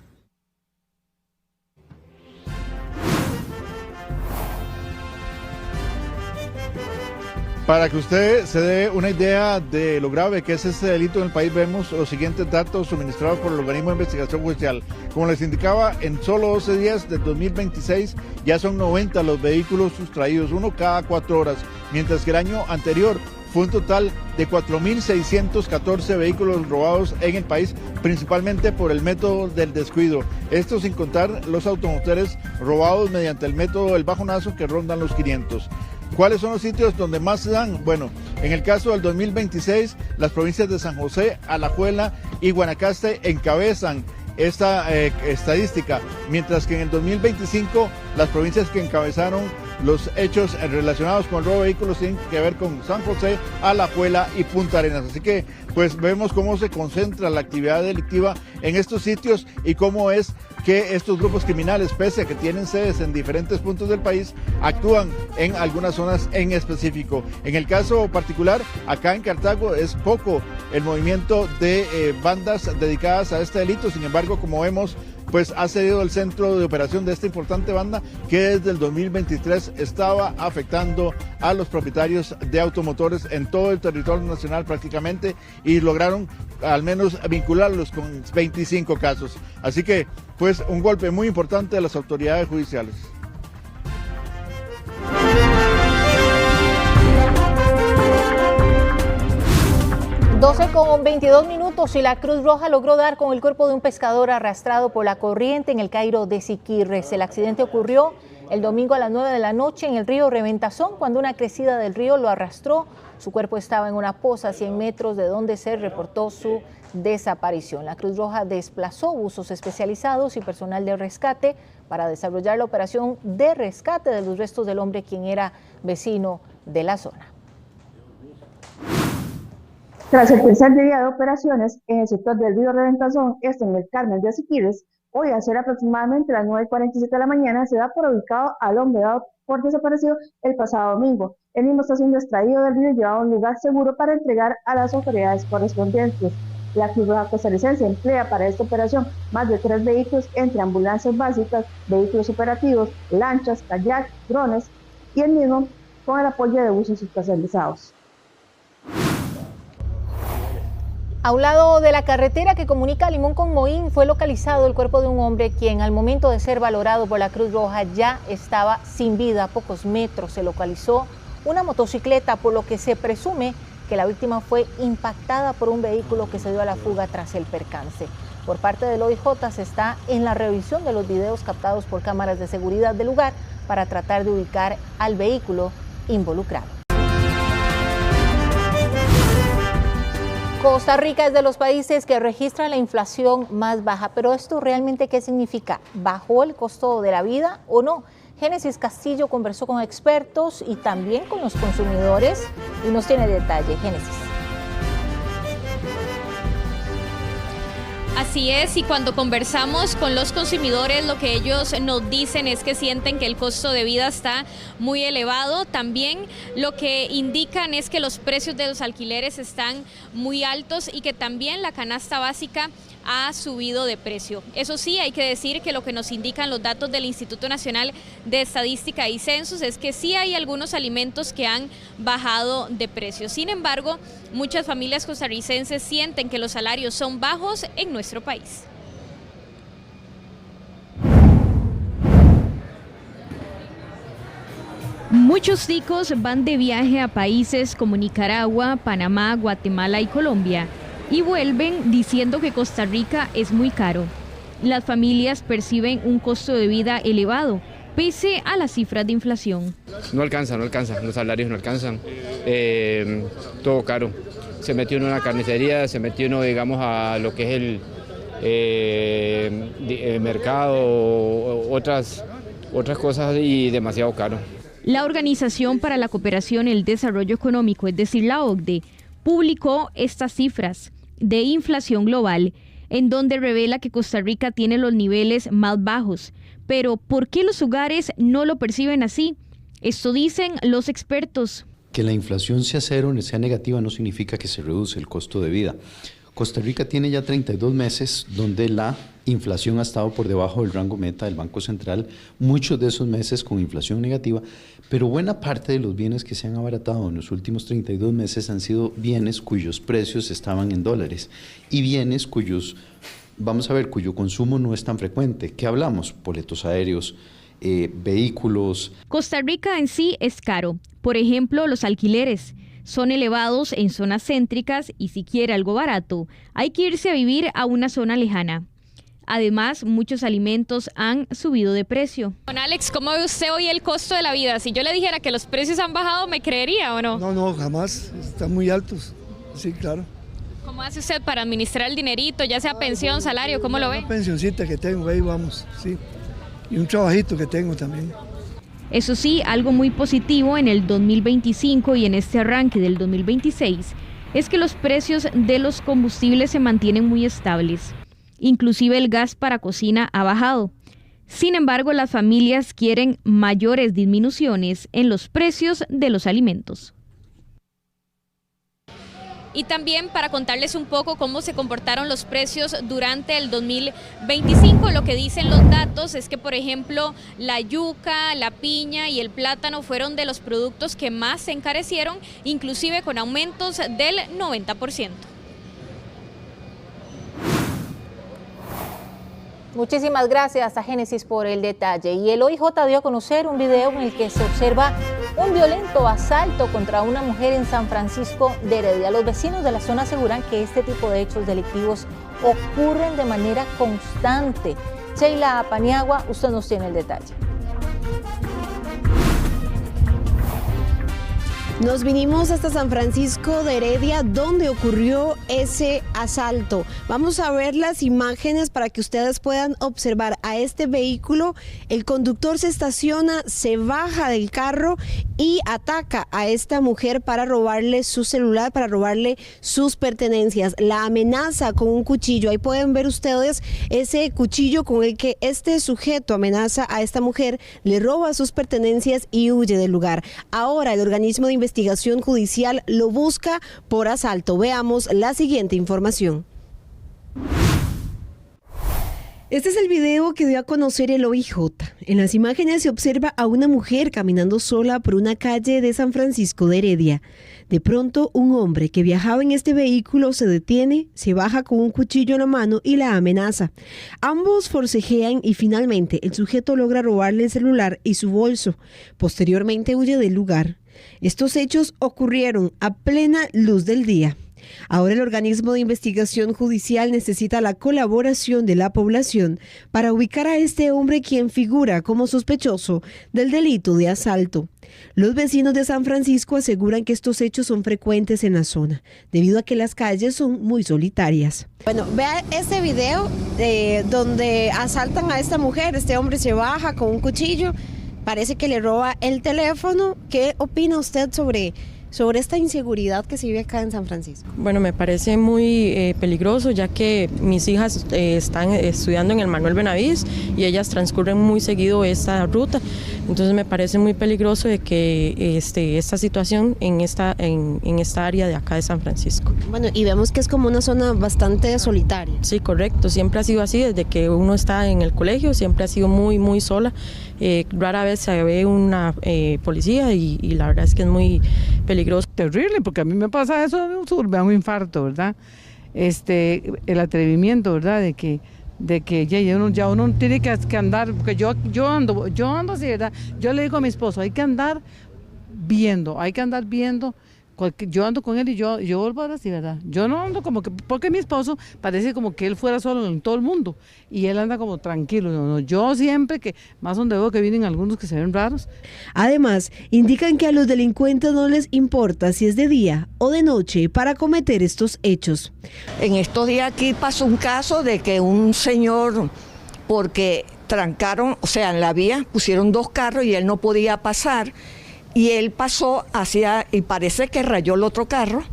Para que usted se dé una idea de lo grave que es este delito en el país, vemos los siguientes datos suministrados por el organismo de investigación judicial. Como les indicaba, en solo 12 días del 2026 ya son 90 los vehículos sustraídos, 1 cada 4 horas, mientras que el año anterior fue un total de 4.614 vehículos robados en el país, principalmente por el método del descuido. Esto sin contar los automotores robados mediante el método del bajonazo, que rondan los 500. ¿Cuáles son los sitios donde más se dan? Bueno, en el caso del 2026, las provincias de San José, Alajuela y Guanacaste encabezan esta estadística, mientras que en el 2025 las provincias que encabezaron los hechos relacionados con el robo de vehículos tienen que ver con San José, Alajuela y Punta Arenas. Así que pues vemos cómo se concentra la actividad delictiva en estos sitios y cómo es que estos grupos criminales, pese a que tienen sedes en diferentes puntos del país, actúan en algunas zonas en específico. En el caso particular, acá en Cartago es poco el movimiento de bandas dedicadas a este delito. Sin embargo, como vemos, pues ha sido el centro de operación de esta importante banda que desde el 2023 estaba afectando a los propietarios de automotores en todo el territorio nacional prácticamente, y lograron al menos vincularlos con 25 casos. Así que pues un golpe muy importante de las autoridades judiciales. Con 22 minutos y la Cruz Roja logró dar con el cuerpo de un pescador arrastrado por la corriente en el Cairo de Siquirres. El accidente ocurrió el domingo a las 9 de la noche en el río Reventazón, cuando una crecida del río lo arrastró. Su cuerpo estaba en una poza a 100 metros de donde se reportó su desaparición. La Cruz Roja desplazó buzos especializados y personal de rescate para desarrollar la operación de rescate de los restos del hombre quien era vecino de la zona. Tras el tercer día de operaciones en el sector del río Reventazón, en el Carmen de Siquirres, hoy a ser aproximadamente las 9:47 de la mañana se da por ubicado al hombre dado por desaparecido el pasado domingo. El mismo está siendo extraído del río y llevado a un lugar seguro para entregar a las autoridades correspondientes. La Cruz Roja Costarricense emplea para esta operación más de 3 vehículos entre ambulancias básicas, vehículos operativos, lanchas, kayak, drones y el mismo con el apoyo de buses especializados. A un lado de la carretera que comunica Limón con Moín fue localizado el cuerpo de un hombre quien al momento de ser valorado por la Cruz Roja ya estaba sin vida. A pocos metros se localizó una motocicleta, por lo que se presume que la víctima fue impactada por un vehículo que se dio a la fuga tras el percance. Por parte del OIJ se está en la revisión de los videos captados por cámaras de seguridad del lugar para tratar de ubicar al vehículo involucrado. Costa Rica es de los países que registra la inflación más baja, pero ¿esto realmente qué significa? ¿Bajó el costo de la vida o no? Génesis Castillo conversó con expertos y también con los consumidores y nos tiene detalle. Génesis. Así es, y cuando conversamos con los consumidores, lo que ellos nos dicen es que sienten que el costo de vida está muy elevado. También lo que indican es que los precios de los alquileres están muy altos y que también la canasta básica ha subido de precio. Eso sí, hay que decir que lo que nos indican los datos del Instituto Nacional de Estadística y Censos es que sí hay algunos alimentos que han bajado de precio. Sin embargo, muchas familias costarricenses sienten que los salarios son bajos en nuestro país. Muchos ticos van de viaje a países como Nicaragua, Panamá, Guatemala y Colombia y vuelven diciendo que Costa Rica es muy caro. Las familias perciben un costo de vida elevado, pese a las cifras de inflación. No alcanza, los salarios no alcanzan, todo caro. Se metió uno en la carnicería, se metió uno, digamos, a lo que es el mercado, otras cosas y demasiado caro. La Organización para la Cooperación y el Desarrollo Económico, es decir, la OCDE, publicó estas cifras de inflación global, en donde revela que Costa Rica tiene los niveles más bajos. Pero, ¿por qué los hogares no lo perciben así? Esto dicen los expertos. Que la inflación sea cero, sea negativa, no significa que se reduce el costo de vida. Costa Rica tiene ya 32 meses donde la inflación ha estado por debajo del rango meta del Banco Central, muchos de esos meses con inflación negativa, pero buena parte de los bienes que se han abaratado en los últimos 32 meses han sido bienes cuyos precios estaban en dólares y bienes cuyos, cuyo consumo no es tan frecuente. ¿Qué hablamos? Boletos aéreos, vehículos. Costa Rica en sí es caro. Por ejemplo, los alquileres son elevados en zonas céntricas y si quiere algo barato, hay que irse a vivir a una zona lejana. Además, muchos alimentos han subido de precio. Don Alex, ¿cómo ve usted hoy el costo de la vida? Si yo le dijera que los precios han bajado, ¿me creería o no? No, jamás. Están muy altos. Sí, claro. ¿Cómo hace usted para administrar el dinerito, ya sea pensión, salario? ¿Cómo lo ve? Una pensioncita que tengo, ahí vamos, sí. Y un trabajito que tengo también. Eso sí, algo muy positivo en el 2025 y en este arranque del 2026 es que los precios de los combustibles se mantienen muy estables. Inclusive el gas para cocina ha bajado. Sin embargo, las familias quieren mayores disminuciones en los precios de los alimentos. Y también para contarles un poco cómo se comportaron los precios durante el 2025, lo que dicen los datos es que, por ejemplo, la yuca, la piña y el plátano fueron de los productos que más se encarecieron, inclusive con aumentos del 90%. Muchísimas gracias a Génesis por el detalle. Y el OIJ dio a conocer un video en el que se observa un violento asalto contra una mujer en San Francisco de Heredia. Los vecinos de la zona aseguran que este tipo de hechos delictivos ocurren de manera constante. Sheila Paniagua, usted nos tiene el detalle. Nos vinimos hasta San Francisco de Heredia, donde ocurrió ese asalto. Vamos a ver las imágenes para que ustedes puedan observar a este vehículo. El conductor se estaciona, se baja del carro y ataca a esta mujer para robarle su celular, para robarle sus pertenencias. La amenaza con un cuchillo. Ahí pueden ver ustedes ese cuchillo con el que este sujeto amenaza a esta mujer, le roba sus pertenencias y huye del lugar. Ahora el organismo de investigación judicial lo busca por asalto. Veamos la siguiente información. Este es el video que dio a conocer el OIJ. En las imágenes se observa a una mujer caminando sola por una calle de San Francisco de Heredia. De pronto, un hombre que viajaba en este vehículo se detiene, se baja con un cuchillo en la mano y la amenaza. Ambos forcejean y finalmente el sujeto logra robarle el celular y su bolso. Posteriormente huye del lugar. Estos hechos ocurrieron a plena luz del día. Ahora el organismo de investigación judicial necesita la colaboración de la población para ubicar a este hombre, quien figura como sospechoso del delito de asalto. Los vecinos de San Francisco aseguran que estos hechos son frecuentes en la zona, debido a que las calles son muy solitarias. Bueno, vea este video donde asaltan a esta mujer. Este hombre se baja con un cuchillo, parece que le roba el teléfono. ¿Qué opina usted sobre esta inseguridad que se vive acá en San Francisco? Bueno, me parece muy peligroso, ya que mis hijas están estudiando en el Manuel Benavides y ellas transcurren muy seguido esta ruta. Entonces me parece muy peligroso de que esta situación en esta área de acá de San Francisco. Bueno, y vemos que es como una zona bastante solitaria. Sí, correcto, siempre ha sido así, desde que uno está en el colegio, siempre ha sido muy, muy sola. Rara vez se ve una policía y la verdad es que es muy peligroso. Terrible, porque a mí me pasa eso, me da un infarto, ¿verdad? El atrevimiento, ¿verdad? De que ya uno tiene que andar, porque yo ando así, ¿verdad? Yo le digo a mi esposo, hay que andar viendo. Yo ando con él y yo vuelvo así, ¿verdad? Yo no ando como que, porque mi esposo parece como que él fuera solo en todo el mundo y él anda como tranquilo. No, yo siempre que más donde veo que vienen algunos que se ven raros. Además, indican que a los delincuentes no les importa si es de día o de noche para cometer estos hechos. En estos días aquí pasó un caso de que un señor, porque trancaron, o sea, en la vía pusieron dos carros y él no podía pasar. Y él pasó y parece que rayó el otro carro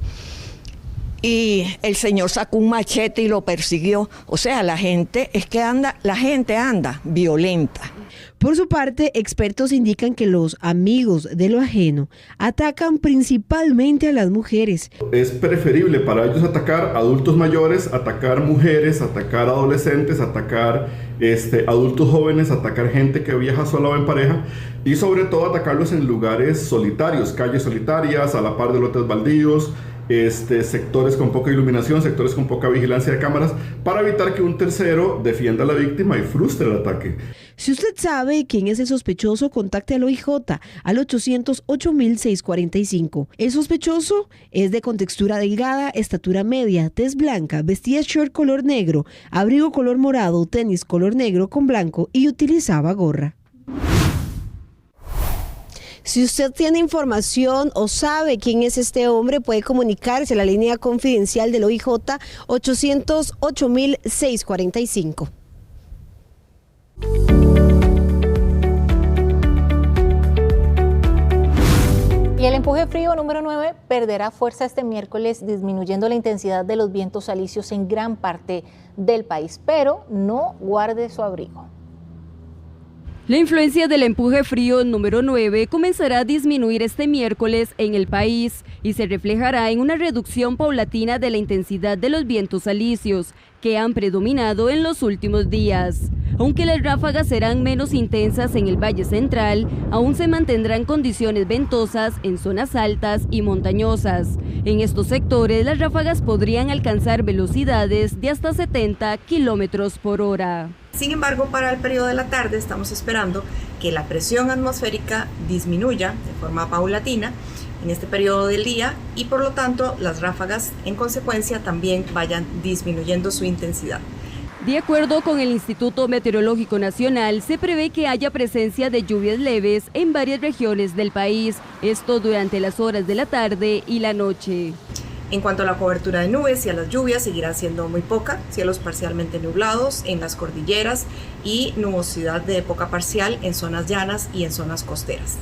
y el señor sacó un machete y lo persiguió. O sea, la gente anda violenta. Por su parte, expertos indican que los amigos de lo ajeno atacan principalmente a las mujeres. Es preferible para ellos atacar adultos mayores, atacar mujeres, atacar adolescentes, atacar adultos jóvenes, atacar gente que viaja sola o en pareja y sobre todo atacarlos en lugares solitarios, calles solitarias, a la par de lotes baldíos, sectores con poca iluminación, sectores con poca vigilancia de cámaras, para evitar que un tercero defienda a la víctima y frustre el ataque. Si usted sabe quién es el sospechoso, contacte al OIJ al 800-8645. El sospechoso es de contextura delgada, estatura media, tez blanca, vestía short color negro, abrigo color morado, tenis color negro con blanco y utilizaba gorra. Si usted tiene información o sabe quién es este hombre, puede comunicarse a la línea confidencial del OIJ 800-8645. Y el empuje frío número 9 perderá fuerza este miércoles, disminuyendo la intensidad de los vientos alisios en gran parte del país, pero no guarde su abrigo. La influencia del empuje frío número 9 comenzará a disminuir este miércoles en el país y se reflejará en una reducción paulatina de la intensidad de los vientos alisios que han predominado en los últimos días. Aunque las ráfagas serán menos intensas en el Valle Central, aún se mantendrán condiciones ventosas en zonas altas y montañosas. En estos sectores, las ráfagas podrían alcanzar velocidades de hasta 70 kilómetros por hora. Sin embargo, para el periodo de la tarde estamos esperando que la presión atmosférica disminuya de forma paulatina en este periodo del día y por lo tanto las ráfagas en consecuencia también vayan disminuyendo su intensidad. De acuerdo con el Instituto Meteorológico Nacional, se prevé que haya presencia de lluvias leves en varias regiones del país, esto durante las horas de la tarde y la noche. En cuanto a la cobertura de nubes y a las lluvias, seguirá siendo muy poca, cielos parcialmente nublados en las cordilleras y nubosidad de época parcial en zonas llanas y en zonas costeras.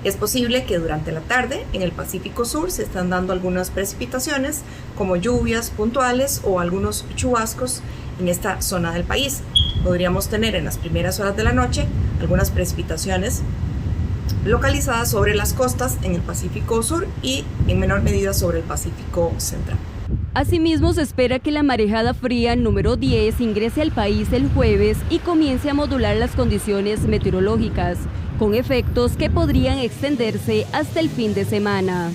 Es posible que durante la tarde en el Pacífico Sur se están dando algunas precipitaciones como lluvias puntuales o algunos chubascos en esta zona del país. Podríamos tener en las primeras horas de la noche algunas precipitaciones localizadas sobre las costas en el Pacífico Sur y en menor medida sobre el Pacífico Central. Asimismo, se espera que la marejada fría número 10 ingrese al país el jueves y comience a modular las condiciones meteorológicas, con efectos que podrían extenderse hasta el fin de semana.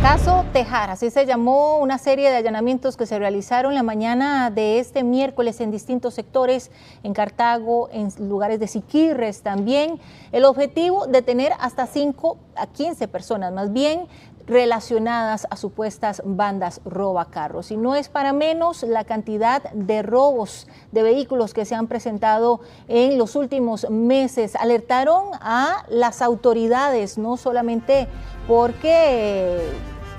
Caso Tejar, así se llamó una serie de allanamientos que se realizaron la mañana de este miércoles en distintos sectores, en Cartago, en lugares de Siquirres también. El objetivo de tener hasta 5 a 15 personas, más bien relacionadas a supuestas bandas robacarros. Y no es para menos la cantidad de robos de vehículos que se han presentado en los últimos meses. Alertaron a las autoridades, no solamente porque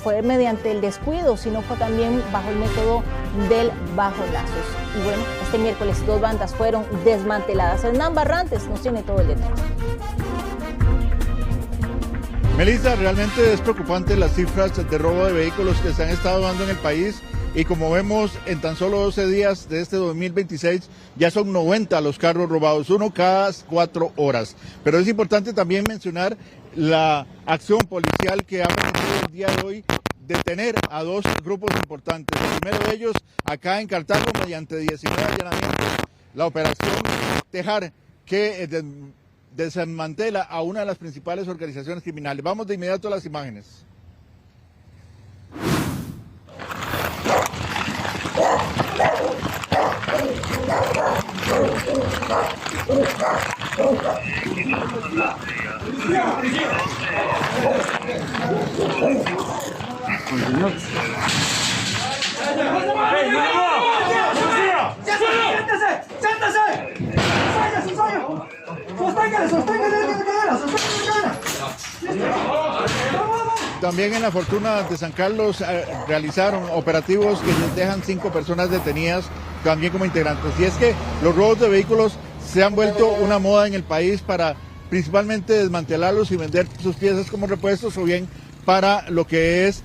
fue mediante el descuido, sino fue también bajo el método del bajo lazos. Y bueno, este miércoles 2 bandas fueron desmanteladas. Hernán Barrantes nos tiene todo el detalle. Melissa, realmente es preocupante las cifras de robo de vehículos que se han estado dando en el país y como vemos en tan solo 12 días de este 2026 ya son 90 los carros robados, uno cada 4 horas. Pero es importante también mencionar la acción policial que ha permitido el día de hoy detener a 2 grupos importantes. El primero de ellos acá en Cartago mediante 19 allanamientos, la operación Tejar, que desmantela a una de las principales organizaciones criminales. Vamos de inmediato a las imágenes. También en La Fortuna de San Carlos realizaron operativos que dejan 5 personas detenidas también como integrantes. Y es que los robos de vehículos se han vuelto una moda en el país para principalmente desmantelarlos y vender sus piezas como repuestos o bien para lo que es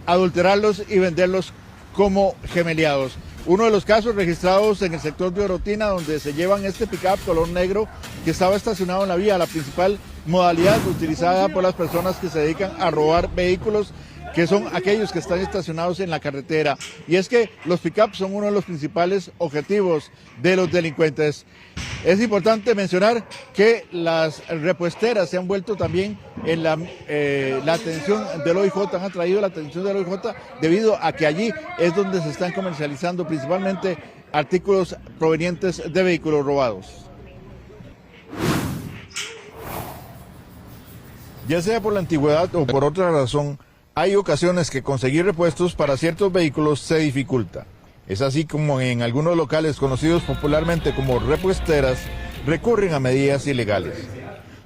adulterarlos y venderlos como gemeliados. Uno de los casos registrados en el sector de Orotina, donde se llevan este pick-up color negro que estaba estacionado en la vía, la principal modalidad utilizada por las personas que se dedican a robar vehículos, que son aquellos que están estacionados en la carretera. Y es que los pick-up son uno de los principales objetivos de los delincuentes. Es importante mencionar que las repuesteras se han vuelto también en la atención del OIJ, han atraído la atención del OIJ debido a que allí es donde se están comercializando principalmente artículos provenientes de vehículos robados. Ya sea por la antigüedad o por otra razón, hay ocasiones que conseguir repuestos para ciertos vehículos se dificulta. Es así como en algunos locales conocidos popularmente como repuesteras recurren a medidas ilegales.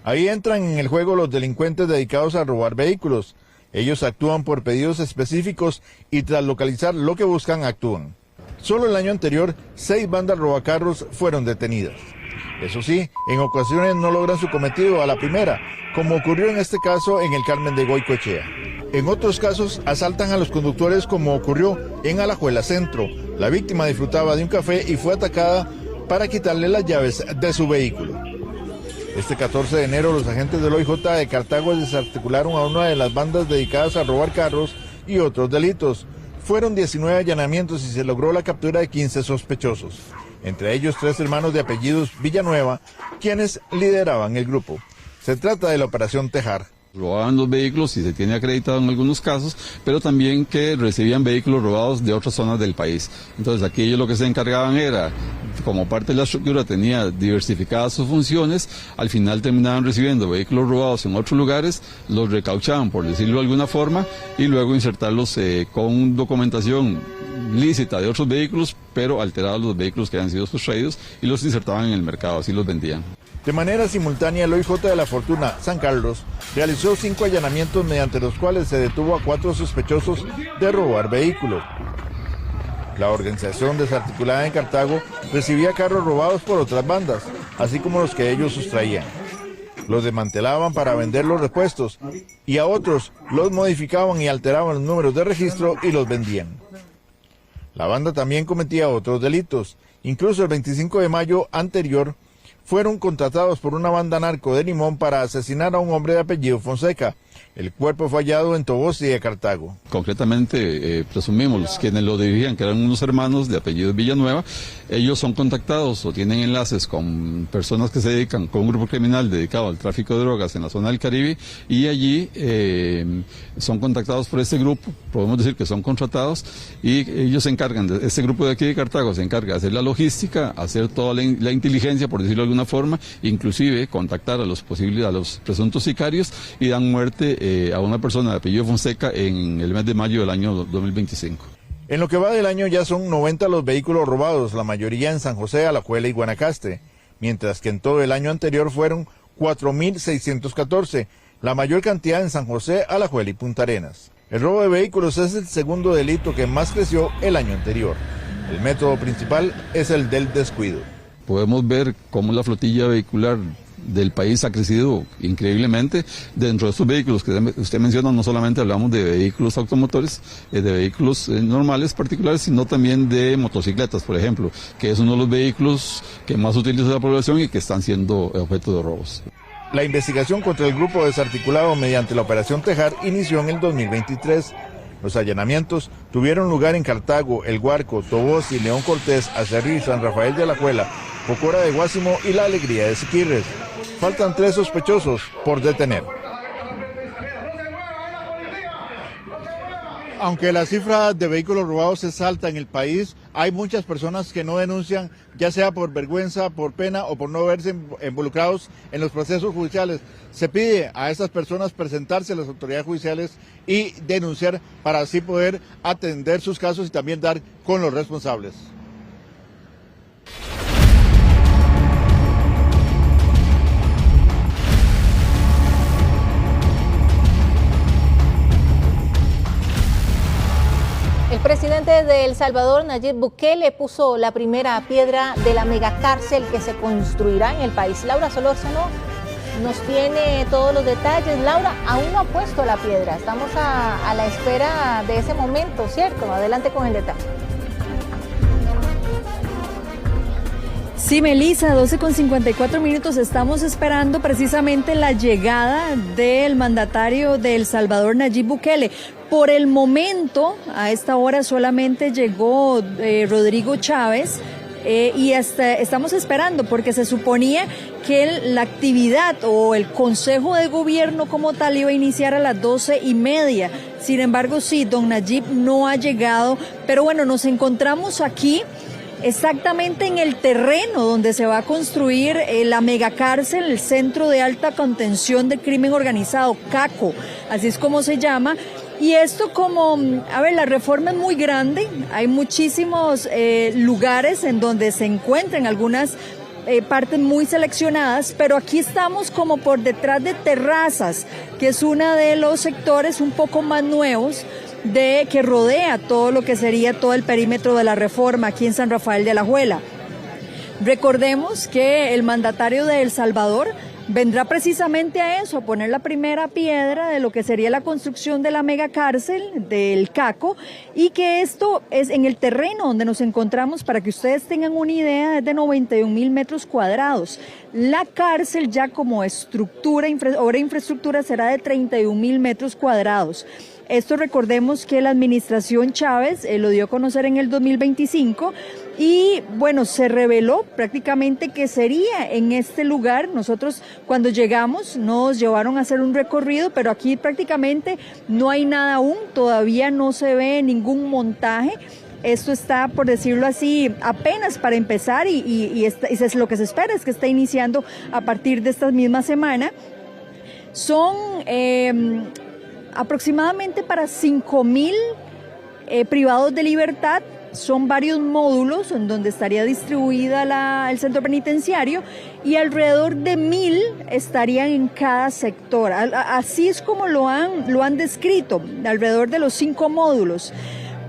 Ahí entran en el juego los delincuentes dedicados a robar vehículos. Ellos actúan por pedidos específicos y tras localizar lo que buscan actúan. Solo el año anterior 6 bandas robacarros fueron detenidas. Eso sí, en ocasiones no logran su cometido a la primera, como ocurrió en este caso en el Carmen de Goicoechea. En otros casos asaltan a los conductores como ocurrió en Alajuela Centro. La víctima disfrutaba de un café y fue atacada para quitarle las llaves de su vehículo. Este 14 de enero los agentes del OIJ de Cartago desarticularon a una de las bandas dedicadas a robar carros y otros delitos. Fueron 19 allanamientos y se logró la captura de 15 sospechosos. Entre ellos 3 hermanos de apellidos Villanueva, quienes lideraban el grupo. Se trata de la Operación Tejar. Robaban los vehículos, y se tiene acreditado en algunos casos, pero también que recibían vehículos robados de otras zonas del país. Entonces aquí ellos lo que se encargaban era, como parte de la estructura tenía diversificadas sus funciones, al final terminaban recibiendo vehículos robados en otros lugares, los recauchaban, por decirlo de alguna forma, y luego insertarlos con documentación lícita de otros vehículos, pero alterados los vehículos que habían sido sustraídos, y los insertaban en el mercado, así los vendían. De manera simultánea, el OIJ de la Fortuna, San Carlos, realizó 5 allanamientos mediante los cuales se detuvo a 4 sospechosos de robar vehículos. La organización desarticulada en Cartago recibía carros robados por otras bandas, así como los que ellos sustraían. Los desmantelaban para vender los repuestos y a otros los modificaban y alteraban los números de registro y los vendían. La banda también cometía otros delitos. Incluso el 25 de mayo anterior, fueron contratados por una banda narco de Limón para asesinar a un hombre de apellido Fonseca. El cuerpo fue hallado en Toboso de Cartago. Concretamente, presumimos quienes lo dirigían, que eran unos hermanos de apellido Villanueva. Ellos son contactados o tienen enlaces con personas que se dedican, con un grupo criminal dedicado al tráfico de drogas en la zona del Caribe, y allí son contactados por este grupo, podemos decir que son contratados, y ellos se encargan, este grupo de aquí de Cartago se encarga de hacer la logística, hacer toda la inteligencia, por decirlo de alguna forma, inclusive contactar a los presuntos sicarios, y dan muerte a una persona de apellido Fonseca en el mes de mayo del año 2025. En lo que va del año ya son 90 los vehículos robados, la mayoría en San José, Alajuela y Guanacaste, mientras que en todo el año anterior fueron 4.614, la mayor cantidad en San José, Alajuela y Punta Arenas. El robo de vehículos es el segundo delito que más creció el año anterior. El método principal es el del descuido. Podemos ver cómo la flotilla vehicular del país ha crecido increíblemente. Dentro de estos vehículos que usted menciona, no solamente hablamos de vehículos automotores, de vehículos normales particulares, sino también de motocicletas, por ejemplo, que es uno de los vehículos que más utiliza la población y que están siendo objeto de robos. La investigación contra el grupo desarticulado mediante la Operación Tejar inició en el 2023. Los allanamientos tuvieron lugar en Cartago, El Guarco, Toboso, León Cortés, Acerrí, San Rafael de Alajuela, Pocora de Guásimo y La Alegría de Siquirres. Faltan 3 sospechosos por detener. Aunque la cifra de vehículos robados es alta en el país, hay muchas personas que no denuncian, ya sea por vergüenza, por pena o por no verse involucrados en los procesos judiciales. Se pide a estas personas presentarse a las autoridades judiciales y denunciar para así poder atender sus casos y también dar con los responsables. El presidente de El Salvador, Nayib Bukele, puso la primera piedra de la megacárcel que se construirá en el país. Laura Solórzano nos tiene todos los detalles. Laura, aún no ha puesto la piedra. Estamos a la espera de ese momento, ¿cierto? Adelante con el detalle. Sí, Melissa, 12:54. Estamos esperando precisamente la llegada del mandatario de El Salvador, Nayib Bukele. Por el momento, a esta hora solamente llegó Rodrigo Chávez y estamos esperando porque se suponía que la actividad o el Consejo de Gobierno como tal iba a iniciar a las 12:30. Sin embargo, sí, don Nayib no ha llegado, pero bueno, nos encontramos aquí exactamente en el terreno donde se va a construir la megacárcel, el Centro de Alta Contención del Crimen Organizado, CACO, así es como se llama. Y esto la reforma es muy grande, hay muchísimos lugares en donde se encuentran algunas partes muy seleccionadas, pero aquí estamos como por detrás de Terrazas, que es uno de los sectores un poco más nuevos que rodea todo lo que sería todo el perímetro de la reforma aquí en San Rafael de Alajuela. Recordemos que el mandatario de El Salvador vendrá precisamente a eso, a poner la primera piedra de lo que sería la construcción de la megacárcel del CACO, y que esto es en el terreno donde nos encontramos, para que ustedes tengan una idea, es de 91,000 metros cuadrados. La cárcel ya como estructura, obra de infraestructura será de 31,000 metros cuadrados. Esto recordemos que la administración Chávez lo dio a conocer en el 2025 y bueno, se reveló prácticamente que sería en este lugar. Nosotros cuando llegamos nos llevaron a hacer un recorrido, pero aquí prácticamente no hay nada aún, todavía no se ve ningún montaje. Esto está, por decirlo así, apenas para empezar y es lo que se espera, es que está iniciando a partir de esta misma semana. Son aproximadamente para 5,000 privados de libertad. Son varios módulos en donde estaría distribuida el centro penitenciario y alrededor de 1,000 estarían en cada sector. Así es como lo han descrito, alrededor de los 5 módulos.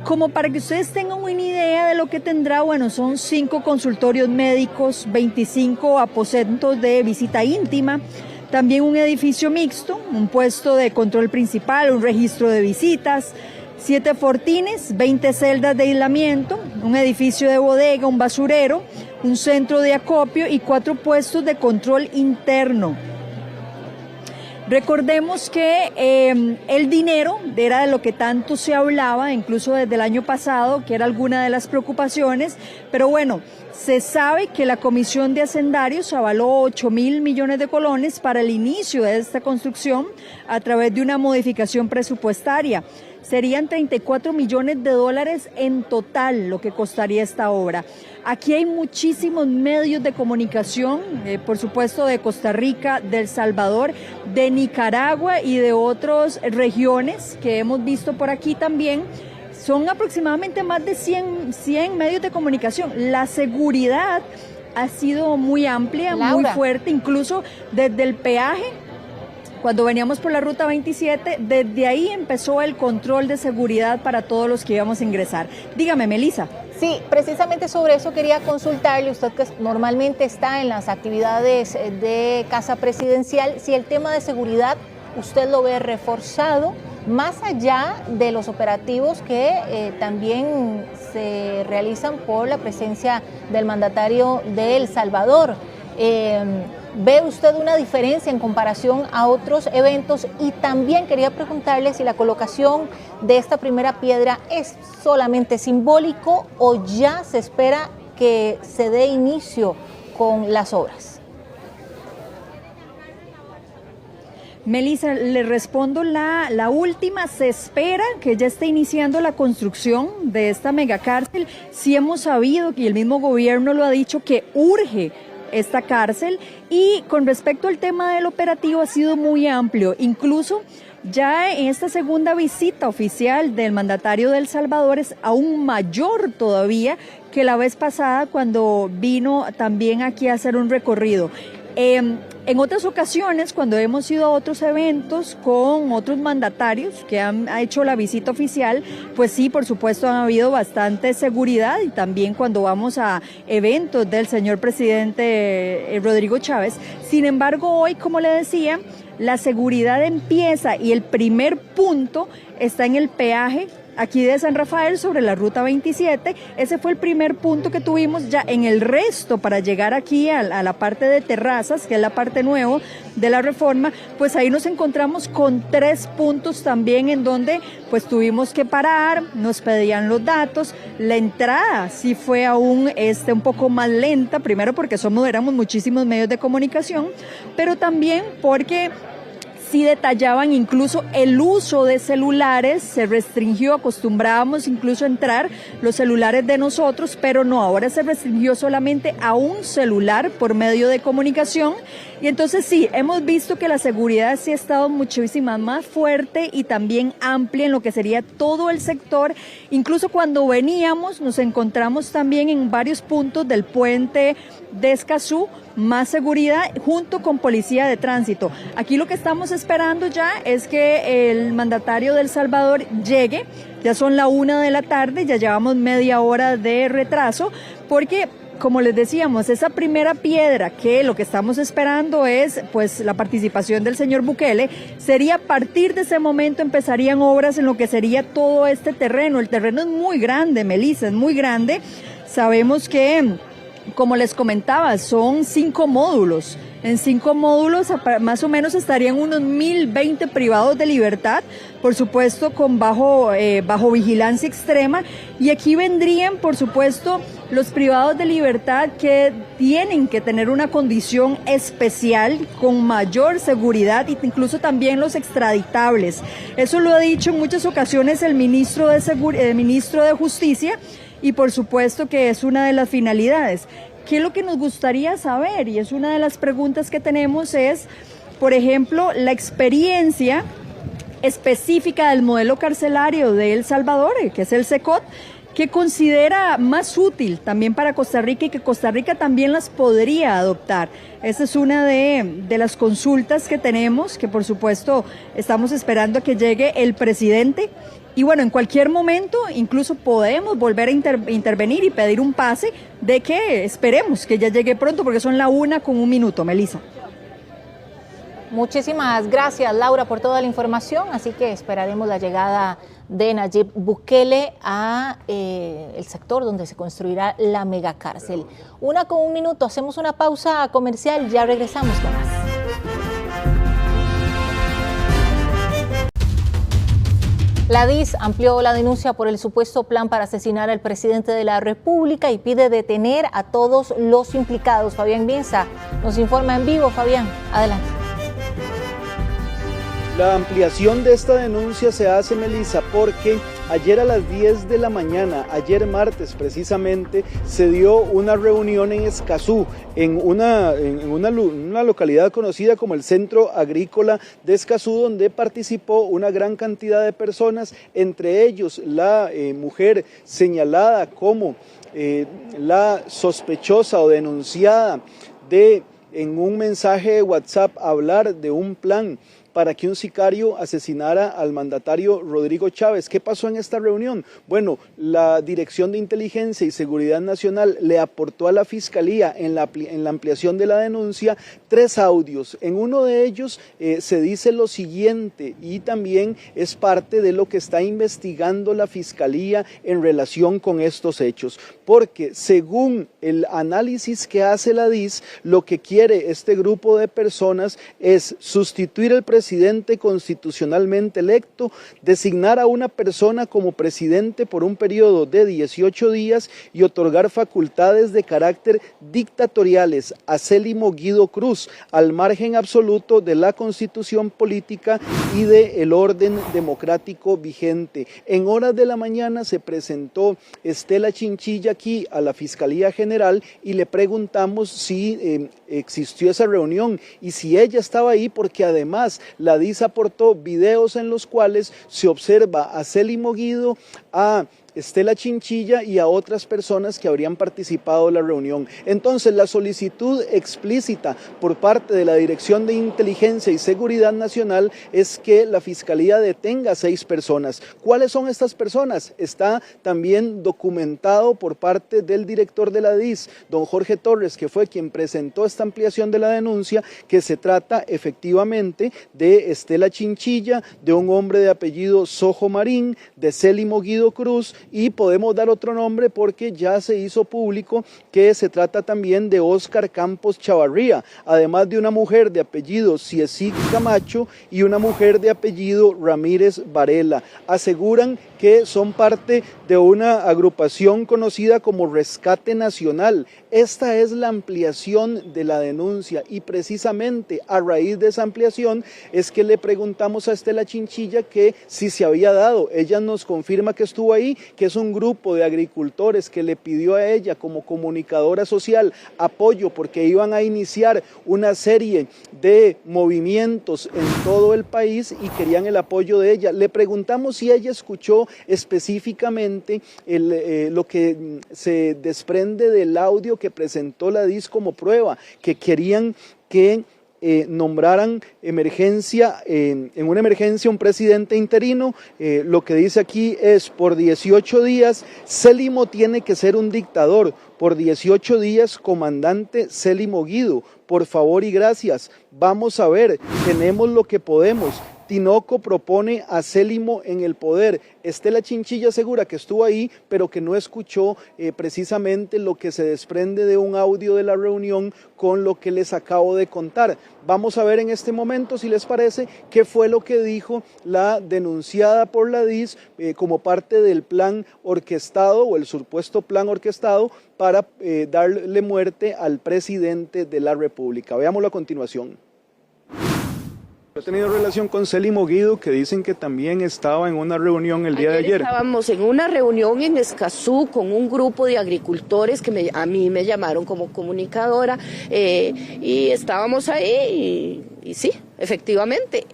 Como para que ustedes tengan una idea de lo que tendrá, bueno, son 5 consultorios médicos, 25 aposentos de visita íntima, también un edificio mixto, un puesto de control principal, un registro de visitas, 7 fortines, 20 celdas de aislamiento, un edificio de bodega, un basurero, un centro de acopio y 4 puestos de control interno. Recordemos que el dinero era de lo que tanto se hablaba, incluso desde el año pasado, que era alguna de las preocupaciones, pero bueno, se sabe que la Comisión de Hacendarios avaló 8,000 millones de colones para el inicio de esta construcción a través de una modificación presupuestaria. Serían 34 millones de dólares en total lo que costaría esta obra. Aquí hay muchísimos medios de comunicación, por supuesto de Costa Rica, de El Salvador, de Nicaragua y de otras regiones que hemos visto por aquí también. Son aproximadamente más de 100 medios de comunicación. La seguridad ha sido muy amplia, muy fuerte, incluso desde el peaje. Cuando veníamos por la ruta 27, desde ahí empezó el control de seguridad para todos los que íbamos a ingresar. Dígame, Melissa. Sí, precisamente sobre eso quería consultarle, usted que normalmente está en las actividades de Casa Presidencial, si el tema de seguridad usted lo ve reforzado, más allá de los operativos que también se realizan por la presencia del mandatario de El Salvador. ¿Ve usted una diferencia en comparación a otros eventos? Y también quería preguntarle si la colocación de esta primera piedra es solamente simbólico o ya se espera que se dé inicio con las obras. Melissa, le respondo la última. Se espera que ya esté iniciando la construcción de esta megacárcel. Sí hemos sabido, y el mismo gobierno lo ha dicho, que urge esta cárcel, y con respecto al tema del operativo ha sido muy amplio, incluso ya en esta segunda visita oficial del mandatario de El Salvador es aún mayor todavía que la vez pasada cuando vino también aquí a hacer un recorrido. En otras ocasiones, cuando hemos ido a otros eventos con otros mandatarios que han hecho la visita oficial, pues sí, por supuesto, han habido bastante seguridad, y también cuando vamos a eventos del señor presidente Rodrigo Chávez. Sin embargo, hoy, como le decía, la seguridad empieza y el primer punto está en el peaje aquí de San Rafael sobre la ruta 27. Ese fue el primer punto que tuvimos. Ya en el resto, para llegar aquí a la parte de terrazas, que es la parte nueva de la reforma, pues ahí nos encontramos con 3 puntos también en donde pues tuvimos que parar, nos pedían los datos. La entrada sí fue aún un poco más lenta, primero porque éramos muchísimos medios de comunicación, pero también porque sí detallaban incluso el uso de celulares, se restringió, acostumbrábamos incluso a entrar los celulares de nosotros, pero no, ahora se restringió solamente a un celular por medio de comunicación. Y entonces sí, hemos visto que la seguridad sí ha estado muchísimo más fuerte y también amplia en lo que sería todo el sector. Incluso cuando veníamos nos encontramos también en varios puntos del puente de Escazú, más seguridad junto con policía de tránsito. Aquí lo que estamos esperando ya es que el mandatario de El Salvador llegue. Ya son la 1 de la tarde, ya llevamos media hora de retraso, porque como les decíamos, esa primera piedra, que lo que estamos esperando es pues la participación del señor Bukele, sería a partir de ese momento empezarían obras en lo que sería todo este terreno. El terreno es muy grande, Melissa, es muy grande. Sabemos que, como les comentaba, son 5 módulos. En 5 módulos más o menos estarían unos 1.020 privados de libertad, por supuesto bajo vigilancia extrema, y aquí vendrían por supuesto los privados de libertad que tienen que tener una condición especial con mayor seguridad, e incluso también los extraditables. Eso lo ha dicho en muchas ocasiones el ministro de Justicia, y por supuesto que es una de las finalidades. ¿Qué es lo que nos gustaría saber? Y es una de las preguntas que tenemos es, por ejemplo, la experiencia específica del modelo carcelario de El Salvador, que es el SECOT, que considera más útil también para Costa Rica y que Costa Rica también las podría adoptar. Esa es una de las consultas que tenemos, que por supuesto estamos esperando a que llegue el presidente. Y bueno, en cualquier momento incluso podemos volver a intervenir y pedir un pase de que esperemos que ya llegue pronto, porque son la 1:01, Melissa. Muchísimas gracias, Laura, por toda la información, así que esperaremos la llegada de Nayib Bukele a el sector donde se construirá la megacárcel. 1:01, hacemos una pausa comercial, ya regresamos con más. La DIS amplió la denuncia por el supuesto plan para asesinar al presidente de la República y pide detener a todos los implicados. Fabián Bienza nos informa en vivo. Fabián, adelante. La ampliación de esta denuncia se hace, Melissa, porque ayer a las 10 de la mañana, ayer martes precisamente, se dio una reunión en Escazú, en una localidad conocida como el Centro Agrícola de Escazú, donde participó una gran cantidad de personas, entre ellos la mujer señalada como la sospechosa o denunciada de, en un mensaje de WhatsApp, hablar de un plan para que un sicario asesinara al mandatario Rodrigo Chávez. ¿Qué pasó en esta reunión? Bueno, la Dirección de Inteligencia y Seguridad Nacional le aportó a la Fiscalía en la ampliación de la denuncia 3 audios. En uno de ellos se dice lo siguiente, y también es parte de lo que está investigando la Fiscalía en relación con estos hechos, porque según el análisis que hace la DIS, lo que quiere este grupo de personas es sustituir al presidente constitucionalmente electo, designar a una persona como presidente por un periodo de 18 días y otorgar facultades de carácter dictatoriales a Célimo Guido Cruz, al margen absoluto de la constitución política y del orden democrático vigente. En horas de la mañana se presentó Estela Chinchilla aquí a la Fiscalía General y le preguntamos si existió esa reunión y si ella estaba ahí, porque además la DIS aportó videos en los cuales se observa a Célimo Guido, a Estela Chinchilla y a otras personas que habrían participado en la reunión. Entonces, la solicitud explícita por parte de la Dirección de Inteligencia y Seguridad Nacional es que la Fiscalía detenga a 6 personas. ¿Cuáles son estas personas? Está también documentado por parte del director de la DIS, don Jorge Torres, que fue quien presentó esta ampliación de la denuncia, que se trata efectivamente de Estela Chinchilla, de un hombre de apellido Sojo Marín, de Célimo Guido Cruz, y podemos dar otro nombre porque ya se hizo público que se trata también de Óscar Campos Chavarría, además de una mujer de apellido Ciesic Camacho y una mujer de apellido Ramírez Varela. Aseguran que son parte de una agrupación conocida como Rescate Nacional. Esta es la ampliación de la denuncia y precisamente a raíz de esa ampliación es que le preguntamos a Estela Chinchilla que si se había dado. Ella nos confirma que estuvo ahí, que es un grupo de agricultores que le pidió a ella como comunicadora social apoyo porque iban a iniciar una serie de movimientos en todo el país y querían el apoyo de ella. Le preguntamos si ella escuchó específicamente lo que se desprende del audio que presentó la DIS como prueba, que querían que nombraran en una emergencia un presidente interino. Lo que dice aquí es: por 18 días Célimo tiene que ser un dictador, por 18 días comandante Célimo Guido, por favor y gracias, vamos a ver, tenemos lo que podemos. Tinoco propone a Célimo en el poder. Estela Chinchilla asegura que estuvo ahí, pero que no escuchó precisamente lo que se desprende de un audio de la reunión con lo que les acabo de contar. Vamos a ver en este momento, si les parece, qué fue lo que dijo la denunciada por la DIS como parte del plan orquestado o el supuesto plan orquestado para darle muerte al presidente de la República. Veámoslo a continuación. ¿Ha tenido relación con Célimo Guido, que dicen que también estaba en una reunión el día de ayer? Estábamos en una reunión en Escazú con un grupo de agricultores que a mí me llamaron como comunicadora y estábamos ahí y sí, efectivamente,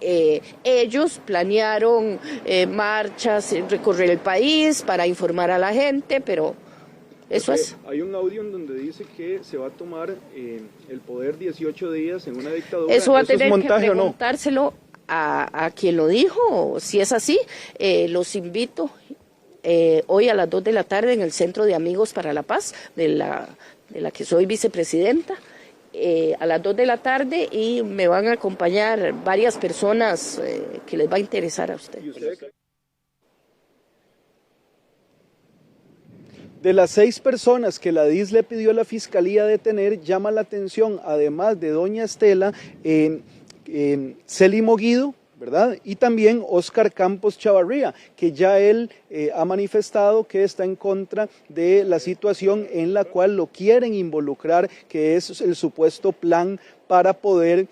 ellos planearon marchas, recorrer el país para informar a la gente, pero... Eso es. Hay un audio en donde dice que se va a tomar el poder 18 días en una dictadura. Eso va a tener que preguntárselo a quien lo dijo. Si es así, los invito hoy a las 2 de la tarde en el Centro de Amigos para la Paz, de la que soy vicepresidenta, a las 2 de la tarde, y me van a acompañar varias personas que les va a interesar a usted. De las 6 personas que la DIS le pidió a la Fiscalía detener, llama la atención, además de doña Estela, Célimo Guido, ¿verdad? Y también Óscar Campos Chavarría, que ya él ha manifestado que está en contra de la situación en la cual lo quieren involucrar, que es el supuesto plan para poder...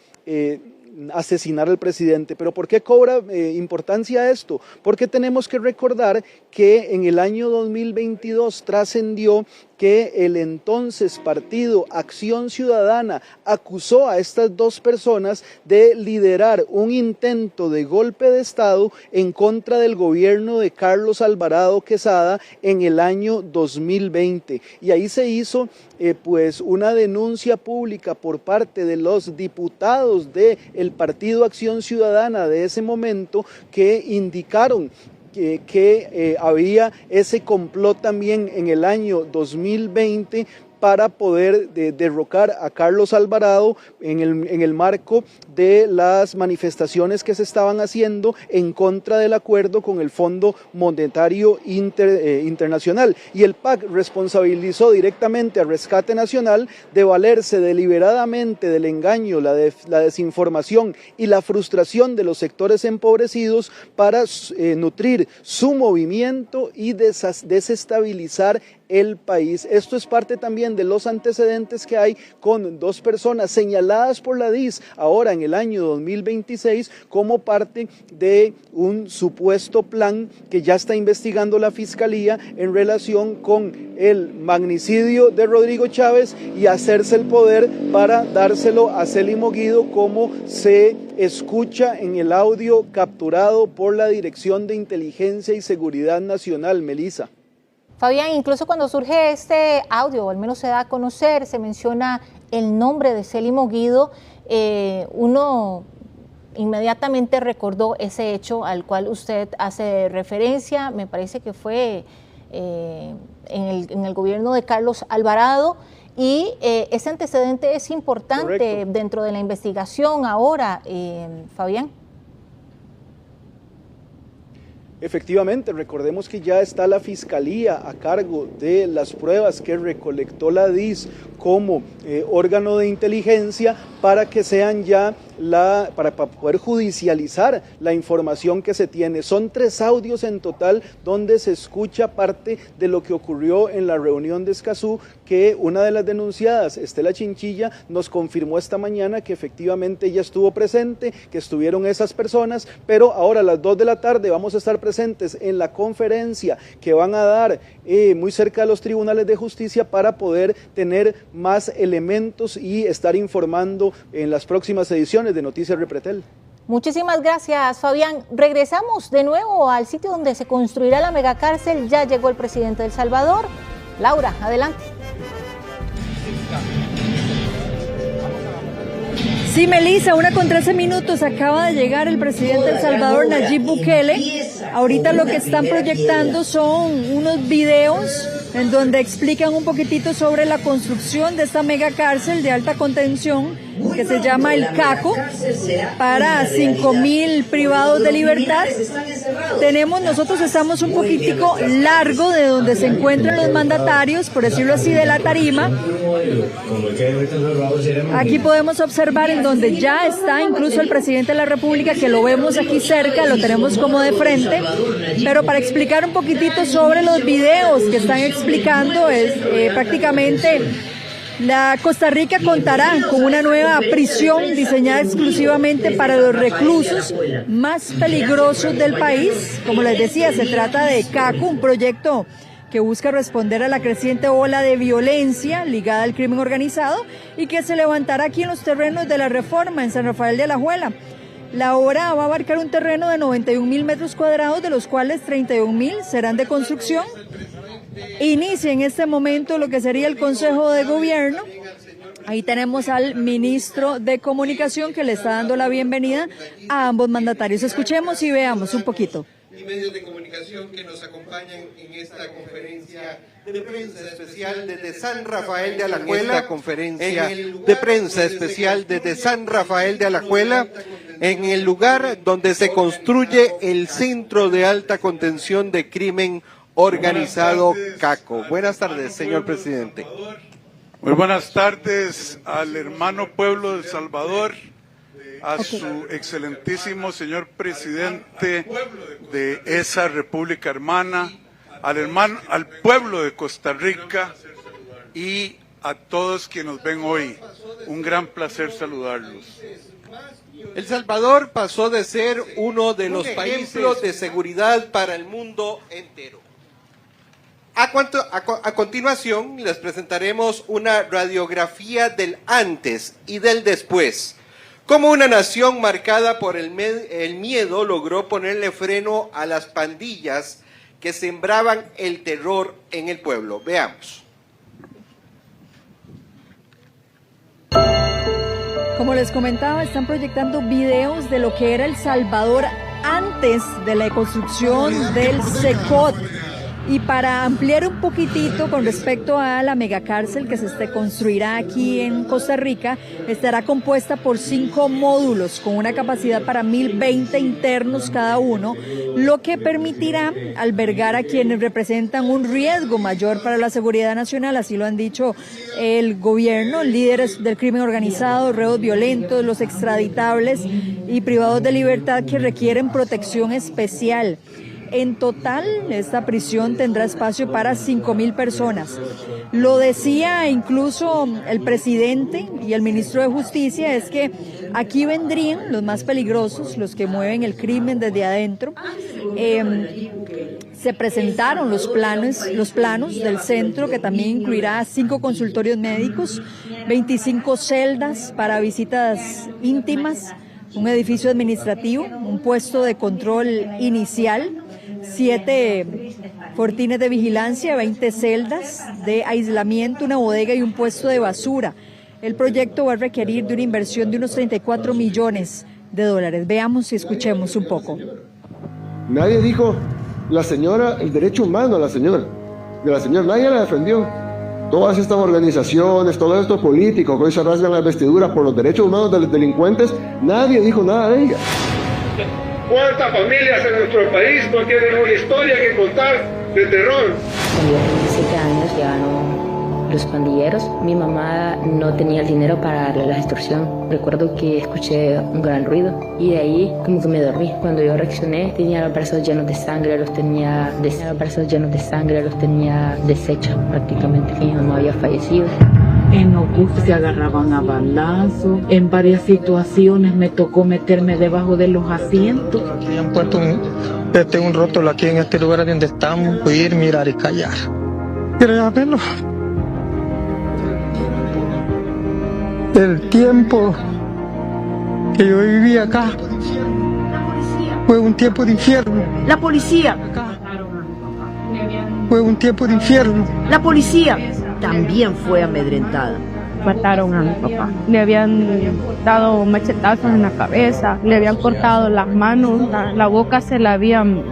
asesinar al presidente. ¿Pero por qué cobra importancia esto? Porque tenemos que recordar que en el año 2022 trascendió que el entonces partido Acción Ciudadana acusó a estas 2 personas de liderar un intento de golpe de Estado en contra del gobierno de Carlos Alvarado Quesada en el año 2020. Y ahí se hizo pues una denuncia pública por parte de los diputados del partido Acción Ciudadana de ese momento, que indicaron que había ese complot también en el año 2020 para poder derrocar a Carlos Alvarado en el marco de las manifestaciones que se estaban haciendo en contra del acuerdo con el Fondo Monetario Internacional. Y el PAC responsabilizó directamente a Rescate Nacional de valerse deliberadamente del engaño, la desinformación y la frustración de los sectores empobrecidos para nutrir su movimiento y desestabilizar el país. Esto es parte también de los antecedentes que hay con 2 personas señaladas por la DIS ahora en el año 2026 como parte de un supuesto plan que ya está investigando la Fiscalía en relación con el magnicidio de Rodrigo Chávez y hacerse el poder para dárselo a Célimo Guido, como se escucha en el audio capturado por la Dirección de Inteligencia y Seguridad Nacional. Melissa. Fabián, incluso cuando surge este audio, o al menos se da a conocer, se menciona el nombre de Célimo Guido, uno inmediatamente recordó ese hecho al cual usted hace referencia. Me parece que fue en el gobierno de Carlos Alvarado, y ese antecedente es importante. Correcto. Dentro de la investigación ahora, Fabián. Efectivamente, recordemos que ya está la Fiscalía a cargo de las pruebas que recolectó la DIS como órgano de inteligencia para que sean ya para poder judicializar la información que se tiene. Son 3 audios en total donde se escucha parte de lo que ocurrió en la reunión de Escazú, que una de las denunciadas, Estela Chinchilla, nos confirmó esta mañana que efectivamente ella estuvo presente, que estuvieron esas personas, pero ahora a las 2 de la tarde vamos a estar presentes en la conferencia que van a dar muy cerca de los tribunales de justicia para poder tener más elementos y estar informando en las próximas ediciones de Noticias Repretel. Muchísimas gracias, Fabián. Regresamos de nuevo al sitio donde se construirá la megacárcel. Ya llegó el presidente de El Salvador. Laura, adelante. Sí, Melissa, 1:13. Acaba de llegar el presidente de El Salvador, Nayib Bukele. Ahorita lo que están proyectando son unos videos en donde explican un poquitito sobre la construcción de esta megacárcel de alta contención que se llama el CACO, para 5.000 privados de libertad. Nosotros estamos un poquitico largo de donde se encuentran los mandatarios, por decirlo así, de la tarima. Aquí podemos observar en donde ya está incluso el presidente de la República, que lo vemos aquí cerca, lo tenemos como de frente, pero para explicar un poquitito sobre los videos que están explicando, es prácticamente la Costa Rica contará con una nueva prisión diseñada exclusivamente para los reclusos más peligrosos del país. Como les decía, se trata de CACO, un proyecto que busca responder a la creciente ola de violencia ligada al crimen organizado y que se levantará aquí en los terrenos de la Reforma, en San Rafael de Alajuela. La obra va a abarcar un terreno de 91.000 metros cuadrados, de los cuales 31.000 serán de construcción. Inicia en este momento lo que sería el Consejo de Gobierno. Ahí tenemos al ministro de Comunicación, que le está dando la bienvenida a ambos mandatarios. Escuchemos y veamos un poquito. Y medios de comunicación que nos acompañan en esta conferencia de prensa especial desde San Rafael de Alajuela, en el lugar donde se construye el Centro de Alta Contención de Crimen Organizado CACO. Buenas tardes, señor presidente. Muy buenas tardes al hermano pueblo de El Salvador, a su excelentísimo señor presidente de esa república hermana, al pueblo de Costa Rica y a todos quienes nos ven hoy. Un gran placer saludarlos. El Salvador pasó de ser uno de los países de seguridad para el mundo entero. A continuación les presentaremos una radiografía del antes y del después. Cómo una nación marcada por el miedo logró ponerle freno a las pandillas que sembraban el terror en el pueblo. Veamos. Como les comentaba, están proyectando videos de lo que era El Salvador antes de la construcción del CECOT. Y para ampliar un poquitito con respecto a la megacárcel que se construirá aquí en Costa Rica, estará compuesta por 5 módulos con una capacidad para 1.020 internos cada uno, lo que permitirá albergar a quienes representan un riesgo mayor para la seguridad nacional. Así lo han dicho el gobierno, líderes del crimen organizado, reos violentos, los extraditables y privados de libertad que requieren protección especial. En total, esta prisión tendrá espacio para 5.000 personas. Lo decía incluso el presidente y el ministro de Justicia, es que aquí vendrían los más peligrosos, los que mueven el crimen desde adentro. Se presentaron los planos del centro, que también incluirá 5 consultorios médicos, 25 celdas para visitas íntimas, un edificio administrativo, un puesto de control inicial, 7 fortines de vigilancia, 20 celdas de aislamiento, una bodega y un puesto de basura. El proyecto va a requerir de una inversión de unos 34 millones de dólares. Veamos y escuchemos un poco. Nadie dijo la señora, el derecho humano de la señora, nadie la defendió. Todas estas organizaciones, todo esto político, que hoy se rasgan las vestiduras por los derechos humanos de los delincuentes, nadie dijo nada de ella. ¿Cuántas familias en nuestro país no tienen una historia que contar de terror? Cuando yo tenía 17 años llegaron los pandilleros. Mi mamá no tenía el dinero para darle la extorsión. Recuerdo que escuché un gran ruido y de ahí como que me dormí. Cuando yo reaccioné tenía los brazos llenos de sangre, los tenía deshechos prácticamente, que mi mamá había fallecido. En los buses se agarraban a balazos. En varias situaciones me tocó meterme debajo de los asientos. Han puesto un rótulo aquí en este lugar donde estamos. Oír, mirar y callar. ¿Quieres verlo? El tiempo que yo viví acá fue un tiempo de infierno. La policía. Fue un tiempo de infierno. La policía también fue amedrentada. Mataron a mi papá. Le habían dado machetazos en la cabeza, le habían cortado las manos, la boca se la habían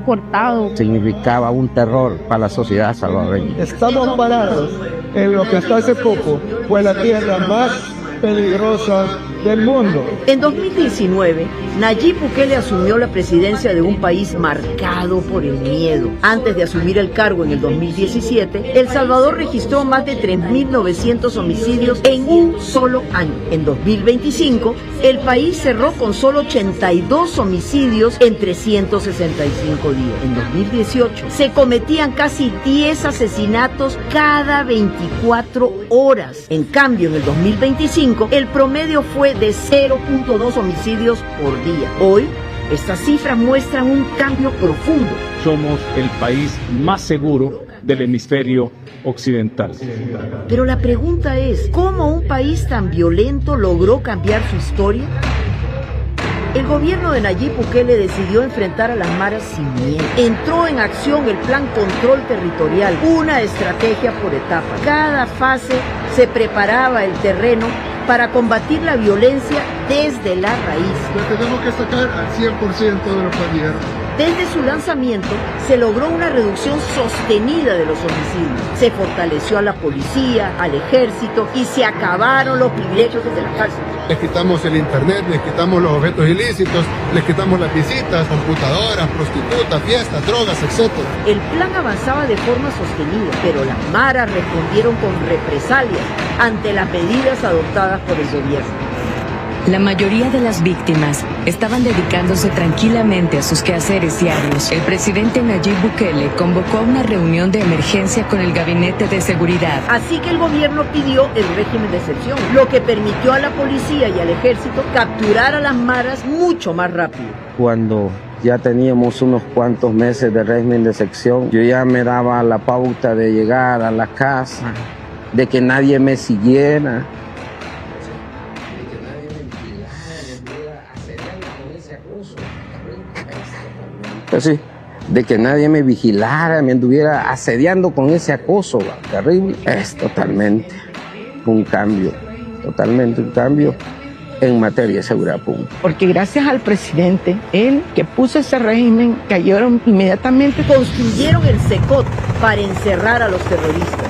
cortado. Significaba un terror para la sociedad salvadoreña. Estamos parados en lo que hasta hace poco fue la tierra más peligrosas del mundo. En 2019, Nayib Bukele asumió la presidencia de un país marcado por el miedo. Antes de asumir el cargo en el 2017, El Salvador registró más de 3.900 homicidios en un solo año. En 2025, el país cerró con solo 82 homicidios en 365 días. En 2018, se cometían casi 10 asesinatos cada 24 horas. En cambio, en el 2025, el promedio fue de 0.2 homicidios por día. Hoy, estas cifras muestran un cambio profundo. Somos el país más seguro del hemisferio occidental. Pero la pregunta es, ¿cómo un país tan violento logró cambiar su historia? El gobierno de Nayib Bukele decidió enfrentar a las maras sin miedo. Entró en acción el Plan Control Territorial, una estrategia por etapas. Cada fase se preparaba el terreno para combatir la violencia desde la raíz. Pero tenemos que sacar al 100% de los pandilleros. Desde su lanzamiento se logró una reducción sostenida de los homicidios. Se fortaleció a la policía, al ejército y se acabaron los privilegios desde la cárcel. Les quitamos el internet, les quitamos los objetos ilícitos, les quitamos las visitas, computadoras, prostitutas, fiestas, drogas, etc. El plan avanzaba de forma sostenida, pero las maras respondieron con represalias ante las medidas adoptadas por el gobierno. La mayoría de las víctimas estaban dedicándose tranquilamente a sus quehaceres diarios. El presidente Nayib Bukele convocó una reunión de emergencia con el Gabinete de Seguridad. Así que el gobierno pidió el régimen de excepción, lo que permitió a la policía y al ejército capturar a las maras mucho más rápido. Cuando ya teníamos unos cuantos meses de régimen de excepción, yo ya me daba la pauta de llegar a la casa, de que nadie me siguiera. Pues sí, de que nadie me vigilara, me anduviera asediando con ese acoso terrible. Es totalmente un cambio en materia de seguridad pública. Porque gracias al presidente, él que puso ese régimen, cayeron inmediatamente. Construyeron el SECOT para encerrar a los terroristas.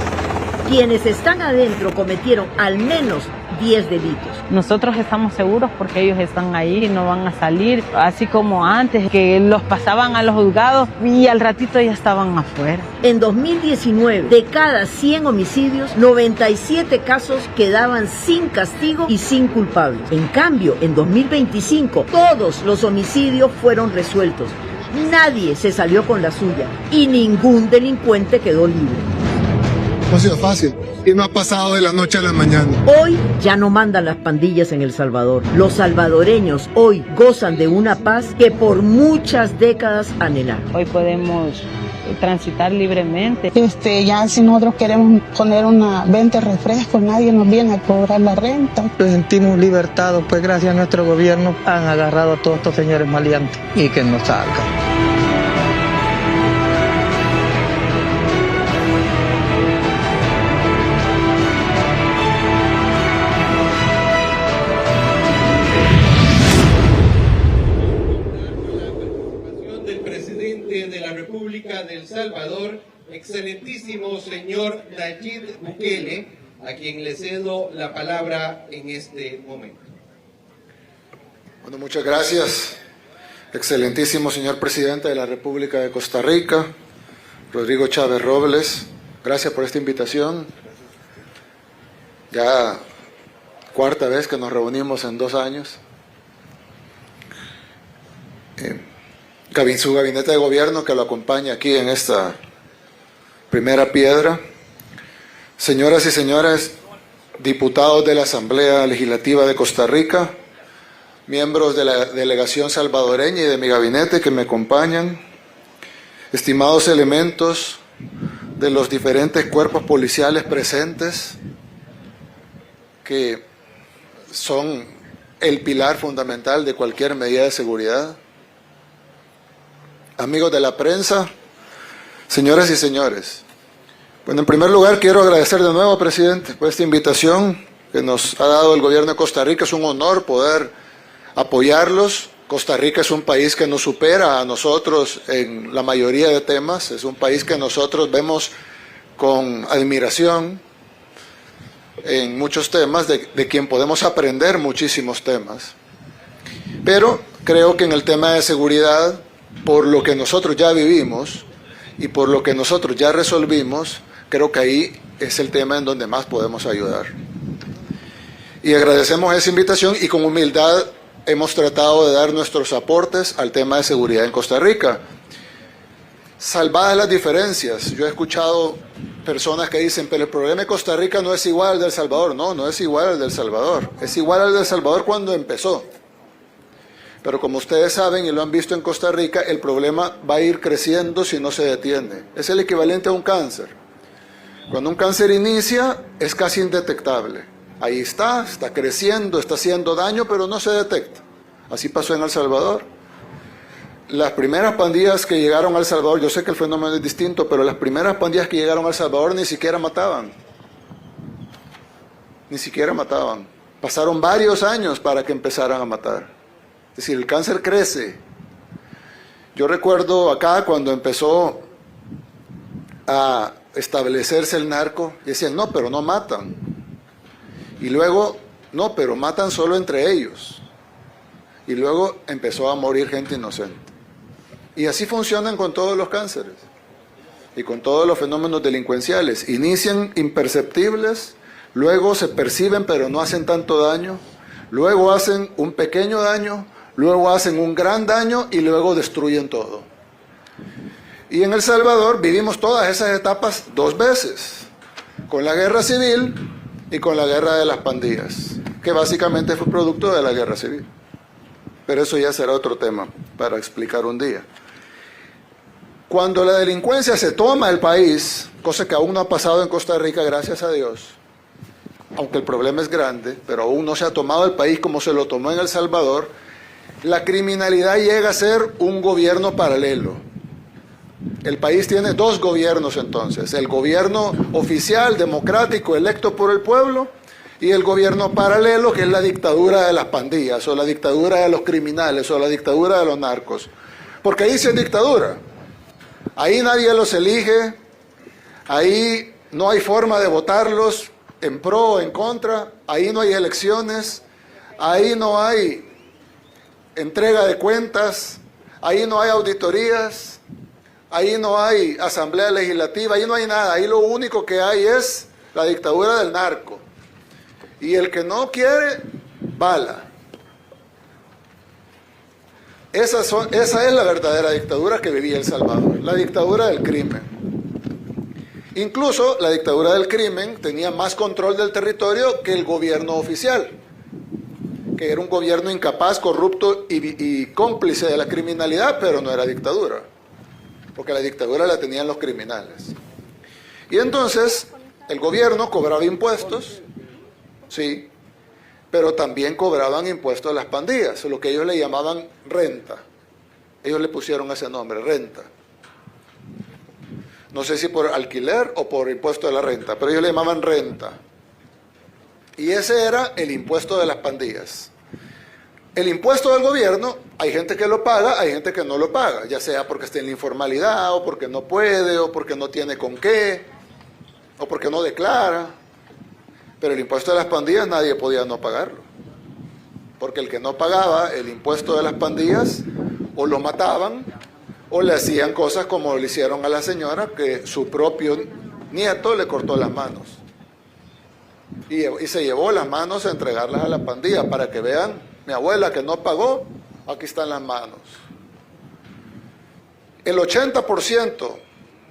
Quienes están adentro cometieron al menos 10 delitos. Nosotros estamos seguros porque ellos están ahí y no van a salir, así como antes, que los pasaban a los juzgados y al ratito ya estaban afuera. En 2019, de cada 100 homicidios, 97 casos quedaban sin castigo y sin culpables. En cambio, en 2025, todos los homicidios fueron resueltos. Nadie se salió con la suya y ningún delincuente quedó libre. No ha sido fácil y no ha pasado de la noche a la mañana. Hoy ya no mandan las pandillas en El Salvador. Los salvadoreños hoy gozan de una paz que por muchas décadas anhelaron. Hoy podemos transitar libremente. Ya si nosotros queremos poner una venta de refrescos, nadie nos viene a cobrar la renta. Nos sentimos libertados, pues gracias a nuestro gobierno han agarrado a todos estos señores maleantes y que nos salgan. De la República del Salvador, excelentísimo señor Nayib Bukele, a quien le cedo la palabra en este momento. Bueno, muchas gracias, excelentísimo señor presidente de la República de Costa Rica, Rodrigo Chávez Robles, gracias por esta invitación. Ya cuarta vez que nos reunimos en 2 años. Su gabinete de gobierno que lo acompaña aquí en esta primera piedra, señoras y señores diputados de la Asamblea Legislativa de Costa Rica, miembros de la delegación salvadoreña y de mi gabinete que me acompañan, estimados elementos de los diferentes cuerpos policiales presentes, que son el pilar fundamental de cualquier medida de seguridad, amigos de la prensa, señoras y señores. Bueno, en primer lugar quiero agradecer de nuevo, presidente, por esta invitación que nos ha dado el gobierno de Costa Rica. Es un honor poder apoyarlos. Costa Rica es un país que nos supera a nosotros en la mayoría de temas. Es un país que nosotros vemos con admiración. en muchos temas, de quien podemos aprender muchísimos temas. Pero creo que en el tema de seguridad, por lo que nosotros ya vivimos y por lo que nosotros ya resolvimos, creo que ahí es el tema en donde más podemos ayudar. Y agradecemos esa invitación y con humildad hemos tratado de dar nuestros aportes al tema de seguridad en Costa Rica. Salvadas las diferencias, yo he escuchado personas que dicen, pero el problema de Costa Rica no es igual al de El Salvador. No, no es igual al de El Salvador. Es igual al de El Salvador cuando empezó. Pero como ustedes saben y lo han visto en Costa Rica, el problema va a ir creciendo si no se detiene. Es el equivalente a un cáncer. Cuando un cáncer inicia, es casi indetectable. Ahí está creciendo, está haciendo daño, pero no se detecta. Así pasó en El Salvador. Las primeras pandillas que llegaron a El Salvador, yo sé que el fenómeno es distinto, pero las primeras pandillas que llegaron a El Salvador ni siquiera mataban. Ni siquiera mataban. Pasaron varios años para que empezaran a matar. Es decir, el cáncer crece. Yo recuerdo acá cuando empezó a establecerse el narco, decían, no, pero no matan. Y luego, no, pero matan solo entre ellos. Y luego empezó a morir gente inocente. Y así funcionan con todos los cánceres y con todos los fenómenos delincuenciales. Inician imperceptibles, luego se perciben pero no hacen tanto daño, luego hacen un pequeño daño, luego hacen un gran daño y luego destruyen todo. Y en El Salvador vivimos todas esas etapas dos veces, con la guerra civil y con la guerra de las pandillas, que básicamente fue producto de la guerra civil. Pero eso ya será otro tema para explicar un día. Cuando la delincuencia se toma el país, cosa que aún no ha pasado en Costa Rica, gracias a Dios, aunque el problema es grande, pero aún no se ha tomado el país como se lo tomó en El Salvador, la criminalidad llega a ser un gobierno paralelo. El país tiene dos gobiernos entonces, el gobierno oficial, democrático, electo por el pueblo, y el gobierno paralelo, que es la dictadura de las pandillas, o la dictadura de los criminales, o la dictadura de los narcos. Porque ahí sí es dictadura. Ahí nadie los elige, ahí no hay forma de votarlos en pro o en contra, ahí no hay elecciones, ahí no hay entrega de cuentas, ahí no hay auditorías, ahí no hay asamblea legislativa, ahí no hay nada, ahí lo único que hay es la dictadura del narco. Y el que no quiere, bala. Esa es la verdadera dictadura que vivía El Salvador, la dictadura del crimen. Incluso la dictadura del crimen tenía más control del territorio que el gobierno oficial, que era un gobierno incapaz, corrupto y cómplice de la criminalidad, pero no era dictadura, porque la dictadura la tenían los criminales. Y entonces el gobierno cobraba impuestos, sí, pero también cobraban impuestos a las pandillas, lo que ellos le llamaban renta. Ellos le pusieron ese nombre, renta. No sé si por alquiler o por impuesto de la renta, pero ellos le llamaban renta. Y ese era el impuesto de las pandillas. El impuesto del gobierno, hay gente que lo paga, hay gente que no lo paga, ya sea porque está en la informalidad, o porque no puede, o porque no tiene con qué, o porque no declara. Pero el impuesto de las pandillas nadie podía no pagarlo. Porque el que no pagaba el impuesto de las pandillas, o lo mataban, o le hacían cosas como le hicieron a la señora, que su propio nieto le cortó las manos. Y se llevó las manos a entregarlas a la pandilla, para que vean, mi abuela que no pagó, aquí están las manos. El 80%,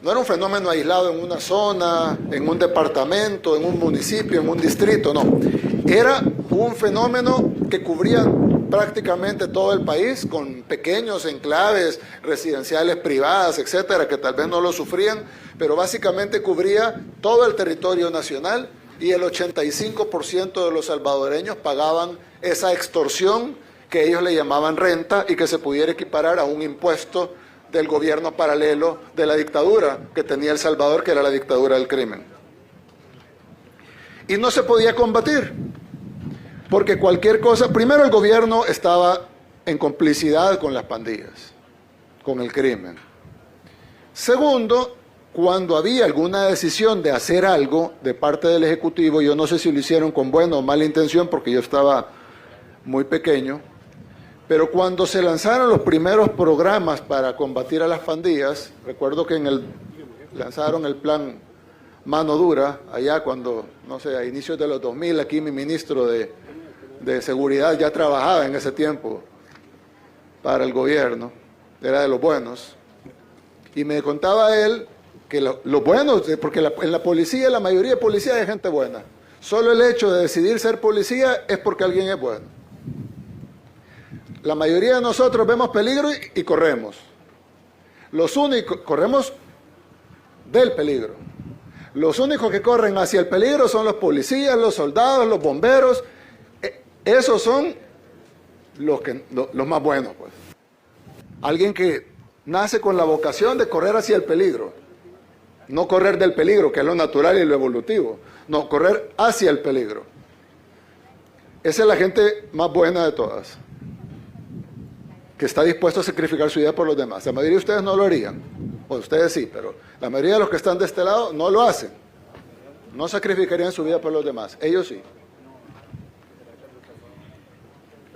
no era un fenómeno aislado en una zona, en un departamento, en un municipio, en un distrito, no. Era un fenómeno que cubría prácticamente todo el país, con pequeños enclaves residenciales privadas, etcétera, que tal vez no lo sufrían, pero básicamente cubría todo el territorio nacional, y el 85% de los salvadoreños pagaban esa extorsión que ellos le llamaban renta y que se pudiera equiparar a un impuesto del gobierno paralelo de la dictadura que tenía El Salvador, que era la dictadura del crimen. Y no se podía combatir, porque cualquier cosa, primero el gobierno estaba en complicidad con las pandillas, con el crimen. Segundo, cuando había alguna decisión de hacer algo de parte del Ejecutivo, yo no sé si lo hicieron con buena o mala intención porque yo estaba muy pequeño, pero cuando se lanzaron los primeros programas para combatir a las pandillas, recuerdo que lanzaron el plan Mano Dura, allá cuando, no sé, a inicios de los 2000, aquí mi ministro de Seguridad ya trabajaba en ese tiempo para el gobierno, era de los buenos, y me contaba él que los buenos, porque en la policía, la mayoría de policías es gente buena, solo el hecho de decidir ser policía es porque alguien es bueno. La mayoría de nosotros vemos peligro y corremos. Los únicos, corremos del peligro. Los únicos que corren hacia el peligro son los policías, los soldados, los bomberos. Esos son los más buenos, pues. Alguien que nace con la vocación de correr hacia el peligro. No correr del peligro, que es lo natural y lo evolutivo. No, correr hacia el peligro. Esa es la gente más buena de todas, que está dispuesto a sacrificar su vida por los demás. La mayoría de ustedes no lo harían, o ustedes sí, pero la mayoría de los que están de este lado no lo hacen. No sacrificarían su vida por los demás, ellos sí.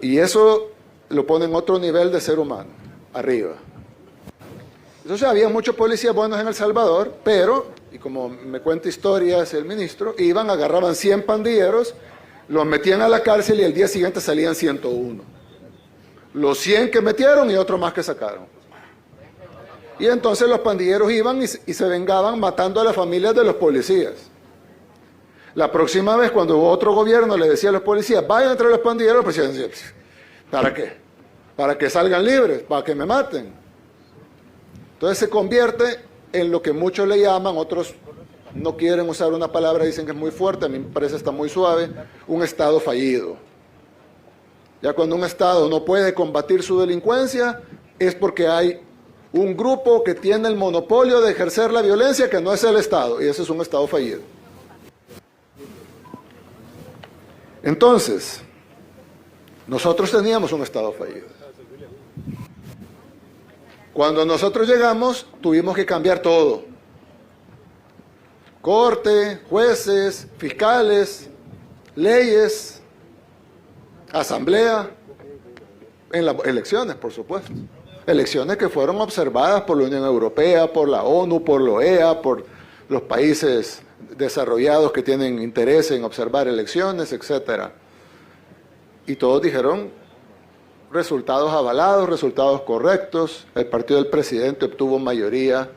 Y eso lo pone en otro nivel de ser humano, arriba. Entonces había muchos policías buenos en El Salvador, pero, y como me cuenta historias el ministro, iban, agarraban 100 pandilleros, los metían a la cárcel y el día siguiente salían 101. Los 100 que metieron y otro más que sacaron. Y entonces los pandilleros iban y se vengaban matando a las familias de los policías. La próxima vez cuando hubo otro gobierno le decía a los policías, vayan entre los pandilleros, pues decían, ¿para qué? Para que salgan libres, para que me maten. Entonces se convierte en lo que muchos le llaman, otros no quieren usar una palabra, dicen que es muy fuerte, a mí me parece está muy suave, un Estado fallido. Ya cuando un Estado no puede combatir su delincuencia, es porque hay un grupo que tiene el monopolio de ejercer la violencia que no es el Estado, y ese es un Estado fallido. Entonces, nosotros teníamos un Estado fallido. Cuando nosotros llegamos, tuvimos que cambiar todo. Corte, jueces, fiscales, leyes, asamblea, en las elecciones, por supuesto. Elecciones que fueron observadas por la Unión Europea, por la ONU, por la OEA, por los países desarrollados que tienen interés en observar elecciones, etc. Y todos dijeron resultados avalados, resultados correctos. El partido del presidente obtuvo mayoría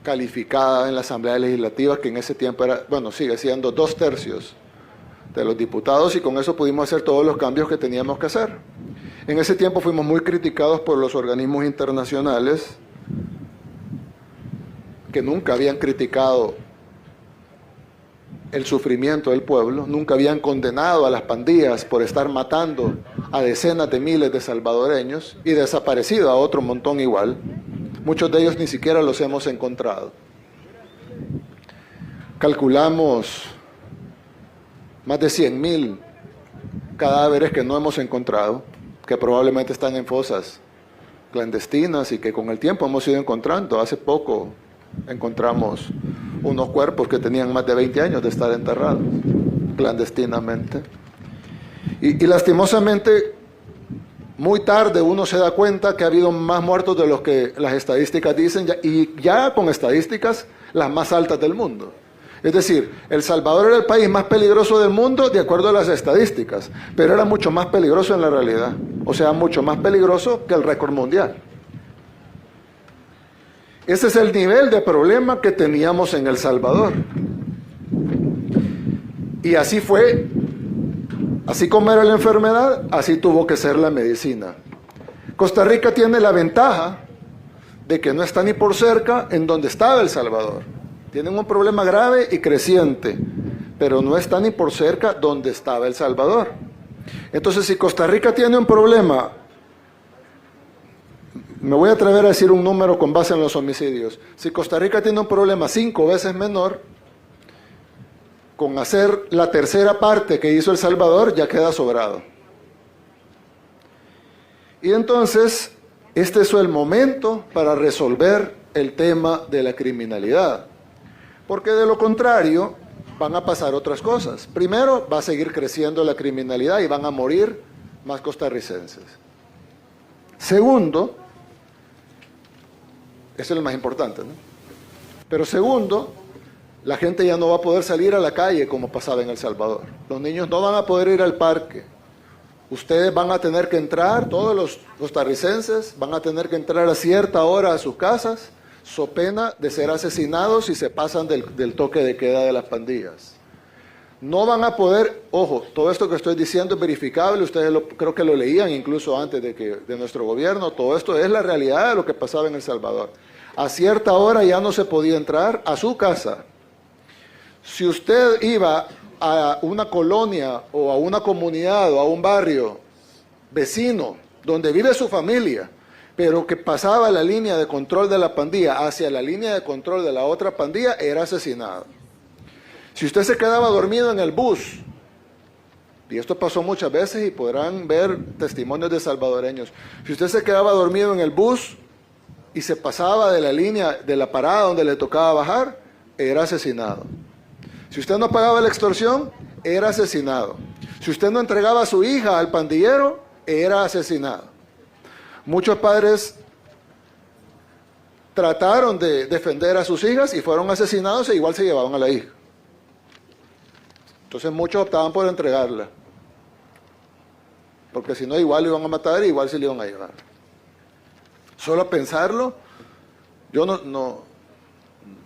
calificada en la Asamblea Legislativa, que en ese tiempo era, bueno, sigue siendo 2/3 de los diputados, y con eso pudimos hacer todos los cambios que teníamos que hacer. En ese tiempo fuimos muy criticados por los organismos internacionales, que nunca habían criticado el sufrimiento del pueblo, nunca habían condenado a las pandillas por estar matando a decenas de miles de salvadoreños y desaparecido a otro montón igual. Muchos de ellos ni siquiera los hemos encontrado. Calculamos más de 100,000 cadáveres que no hemos encontrado, que probablemente están en fosas clandestinas y que con el tiempo hemos ido encontrando. Hace poco encontramos unos cuerpos que tenían más de 20 años de estar enterrados clandestinamente. Y lastimosamente, muy tarde uno se da cuenta que ha habido más muertos de los que las estadísticas dicen, y ya con estadísticas las más altas del mundo. Es decir, El Salvador era el país más peligroso del mundo de acuerdo a las estadísticas, pero era mucho más peligroso en la realidad. O sea, mucho más peligroso que el récord mundial. Ese es el nivel de problema que teníamos en El Salvador. Y así fue, así como era la enfermedad, así tuvo que ser la medicina. Costa Rica tiene la ventaja de que no está ni por cerca en donde estaba El Salvador. Tienen un problema grave y creciente, pero no está ni por cerca donde estaba El Salvador. Entonces, si Costa Rica tiene un problema, me voy a atrever a decir un número con base en los homicidios. Si Costa Rica tiene un problema 5 veces menor, con hacer la tercera parte que hizo El Salvador, ya queda sobrado. Y entonces, este es el momento para resolver el tema de la criminalidad, porque de lo contrario van a pasar otras cosas. Primero, va a seguir creciendo la criminalidad y van a morir más costarricenses. Segundo, eso es lo más importante, ¿no? Pero segundo, la gente ya no va a poder salir a la calle como pasaba en El Salvador. Los niños no van a poder ir al parque. Ustedes van a tener que entrar, todos los costarricenses van a tener que entrar a cierta hora a sus casas, so pena de ser asesinados si se pasan del toque de queda de las pandillas. No van a poder, ojo, todo esto que estoy diciendo es verificable, ustedes creo que lo leían incluso antes de nuestro gobierno, todo esto es la realidad de lo que pasaba en El Salvador. A cierta hora ya no se podía entrar a su casa. Si usted iba a una colonia o a una comunidad o a un barrio vecino donde vive su familia, pero que pasaba la línea de control de la pandilla hacia la línea de control de la otra pandilla, era asesinado. Si usted se quedaba dormido en el bus, y esto pasó muchas veces y podrán ver testimonios de salvadoreños, si usted se quedaba dormido en el bus y se pasaba de la línea de la parada donde le tocaba bajar, era asesinado. Si usted no pagaba la extorsión, era asesinado. Si usted no entregaba a su hija al pandillero, era asesinado. Muchos padres trataron de defender a sus hijas y fueron asesinados e igual se llevaban a la hija. Entonces muchos optaban por entregarla. Porque si no, igual lo iban a matar y igual se le iban a llevar. Solo pensarlo, yo no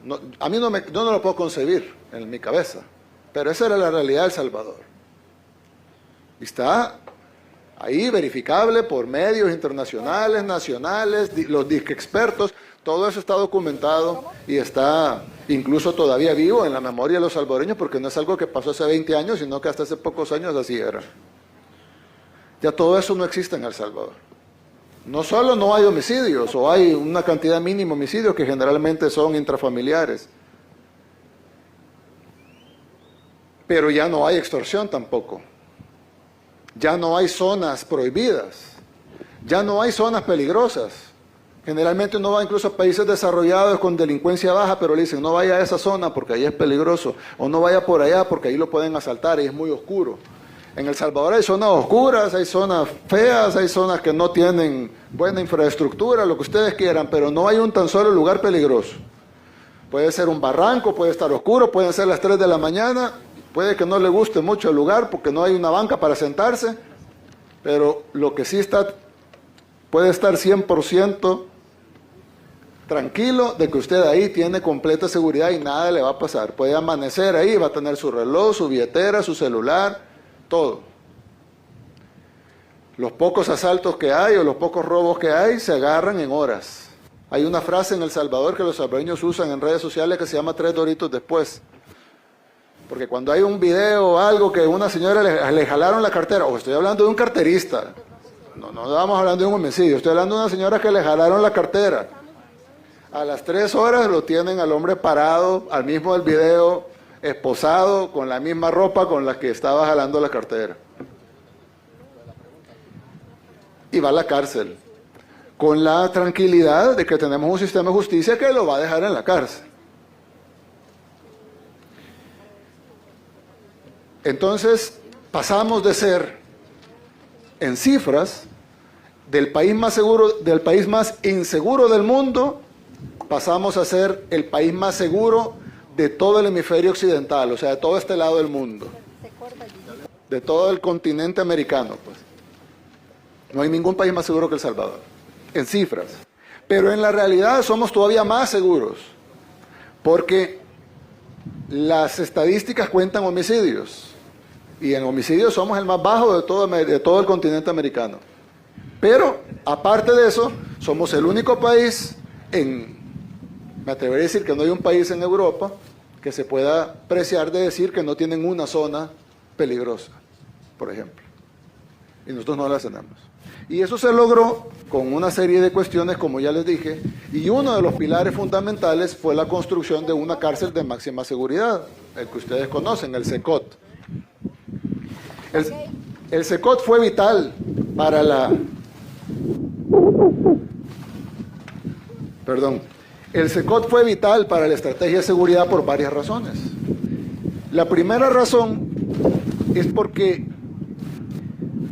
lo puedo concebir en mi cabeza, pero esa era la realidad de El Salvador. Y está ahí verificable por medios internacionales, nacionales, los disque expertos, todo eso está documentado y está incluso todavía vivo en la memoria de los salvadoreños, porque no es algo que pasó hace 20 años, sino que hasta hace pocos años así era. Ya todo eso no existe en El Salvador. No solo no hay homicidios, o hay una cantidad mínima de homicidios que generalmente son intrafamiliares, pero ya no hay extorsión tampoco. Ya no hay zonas prohibidas, ya no hay zonas peligrosas. Generalmente uno va incluso a países desarrollados con delincuencia baja, pero le dicen no vaya a esa zona porque ahí es peligroso, o no vaya por allá porque ahí lo pueden asaltar y es muy oscuro. En El Salvador hay zonas oscuras, hay zonas feas, hay zonas que no tienen buena infraestructura, lo que ustedes quieran, pero no hay un tan solo lugar peligroso. Puede ser un barranco, puede estar oscuro, pueden ser las 3 de la mañana, puede que no le guste mucho el lugar porque no hay una banca para sentarse, pero lo que sí está, puede estar 100% tranquilo de que usted ahí tiene completa seguridad y nada le va a pasar. Puede amanecer ahí, va a tener su reloj, su billetera, su celular, todo. Los pocos asaltos que hay o los pocos robos que hay se agarran en horas. Hay una frase en El Salvador que los salvadoreños usan en redes sociales que se llama 3 doritos después. Porque cuando hay un video o algo que una señora le jalaron la cartera, o estoy hablando de un carterista, no estamos hablando de un homicidio, estoy hablando de una señora que le jalaron la cartera. A las 3 horas lo tienen al hombre parado, al mismo del video, esposado, con la misma ropa con la que estaba jalando la cartera. Y va a la cárcel, con la tranquilidad de que tenemos un sistema de justicia que lo va a dejar en la cárcel. Entonces, pasamos de ser, en cifras, del país más seguro, del país más inseguro del mundo, pasamos a ser el país más seguro de todo el hemisferio occidental, o sea, de todo este lado del mundo, de todo el continente americano, pues. No hay ningún país más seguro que El Salvador, en cifras. Pero en la realidad somos todavía más seguros, porque las estadísticas cuentan homicidios, y en homicidios somos el más bajo de todo el continente americano. Pero, aparte de eso, somos el único país me atrevería a decir que no hay un país en Europa que se pueda preciar de decir que no tienen una zona peligrosa, por ejemplo. Y nosotros no las tenemos. Y eso se logró con una serie de cuestiones, como ya les dije, y uno de los pilares fundamentales fue la construcción de una cárcel de máxima seguridad, el que ustedes conocen, el CECOT. El CECOT fue vital para El SECOT fue vital para la estrategia de seguridad por varias razones. La primera razón es porque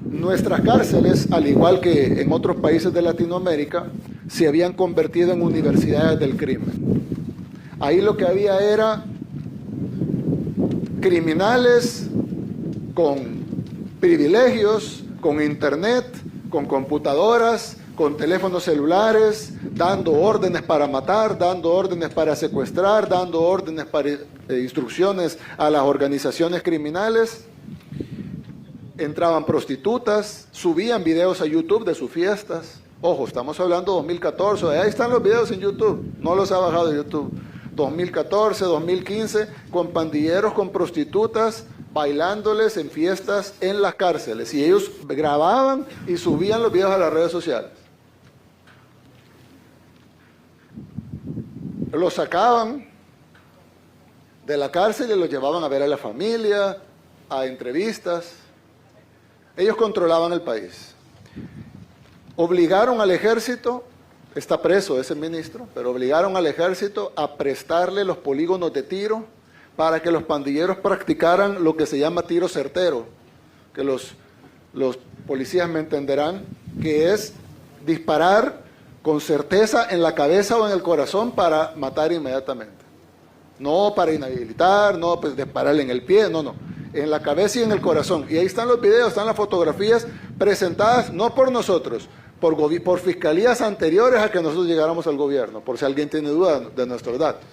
nuestras cárceles, al igual que en otros países de Latinoamérica, se habían convertido en universidades del crimen. Ahí lo que había era criminales con privilegios, con internet, con computadoras, con teléfonos celulares, dando órdenes para matar, dando órdenes para secuestrar, dando órdenes para instrucciones a las organizaciones criminales. Entraban prostitutas, subían videos a YouTube de sus fiestas. Ojo, estamos hablando de 2014, ahí están los videos en YouTube, no los ha bajado de YouTube. 2014, 2015, con pandilleros, con prostitutas, bailándoles en fiestas en las cárceles. Y ellos grababan y subían los videos a las redes sociales. Los sacaban de la cárcel y los llevaban a ver a la familia, a entrevistas. Ellos controlaban el país. Obligaron al ejército, está preso ese ministro, pero obligaron al ejército a prestarle los polígonos de tiro para que los pandilleros practicaran lo que se llama tiro certero, que los policías me entenderán, que es disparar con certeza en la cabeza o en el corazón para matar inmediatamente. No para inhabilitar, no pues dispararle en el pie, no, en la cabeza y en el corazón. Y ahí están los videos, están las fotografías presentadas no por nosotros, por fiscalías anteriores a que nosotros llegáramos al gobierno, por si alguien tiene duda de nuestros datos.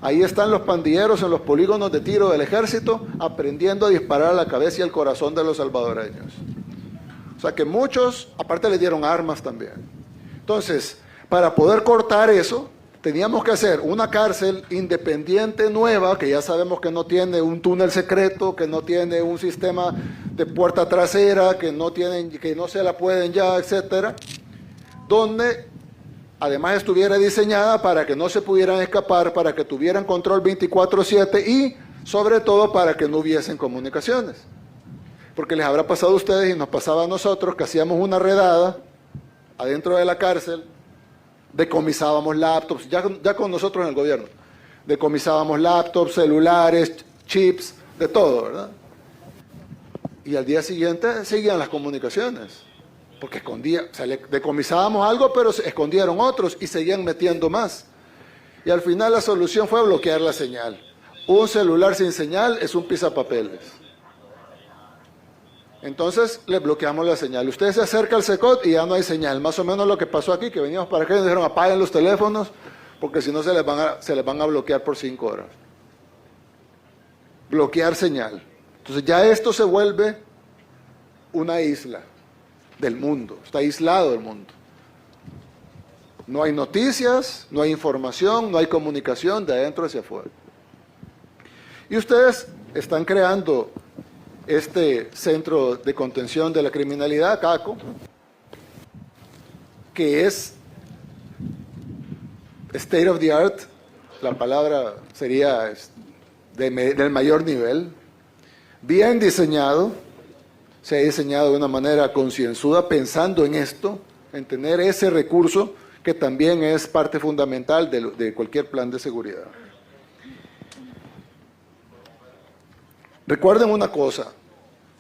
Ahí están los pandilleros en los polígonos de tiro del ejército aprendiendo a disparar a la cabeza y al corazón de los salvadoreños. O sea que muchos, aparte les dieron armas también. Entonces, para poder cortar eso, teníamos que hacer una cárcel independiente nueva, que ya sabemos que no tiene un túnel secreto, que no tiene un sistema de puerta trasera, que no se la pueden ya, etcétera, donde además estuviera diseñada para que no se pudieran escapar, para que tuvieran control 24/7 y sobre todo para que no hubiesen comunicaciones. Porque les habrá pasado a ustedes y nos pasaba a nosotros que hacíamos una redada adentro de la cárcel, decomisábamos laptops, ya con nosotros en el gobierno, decomisábamos laptops, celulares, chips, de todo, ¿verdad? Y al día siguiente seguían las comunicaciones, porque decomisábamos algo, pero se escondieron otros y seguían metiendo más. Y al final la solución fue bloquear la señal. Un celular sin señal es un pisapapeles. Entonces le bloqueamos la señal. Usted se acerca al SECOT y ya no hay señal. Más o menos lo que pasó aquí, que veníamos para acá y nos dijeron apaguen los teléfonos porque si no se les van a bloquear por 5 horas. Bloquear señal. Entonces ya esto se vuelve una isla del mundo. Está aislado del mundo. No hay noticias, no hay información, no hay comunicación de adentro hacia afuera. Y ustedes están creando este centro de contención de la criminalidad, CACO, que es state of the art, la palabra sería del mayor nivel, bien diseñado, se ha diseñado de una manera concienzuda pensando en esto, en tener ese recurso que también es parte fundamental de cualquier plan de seguridad. Recuerden una cosa,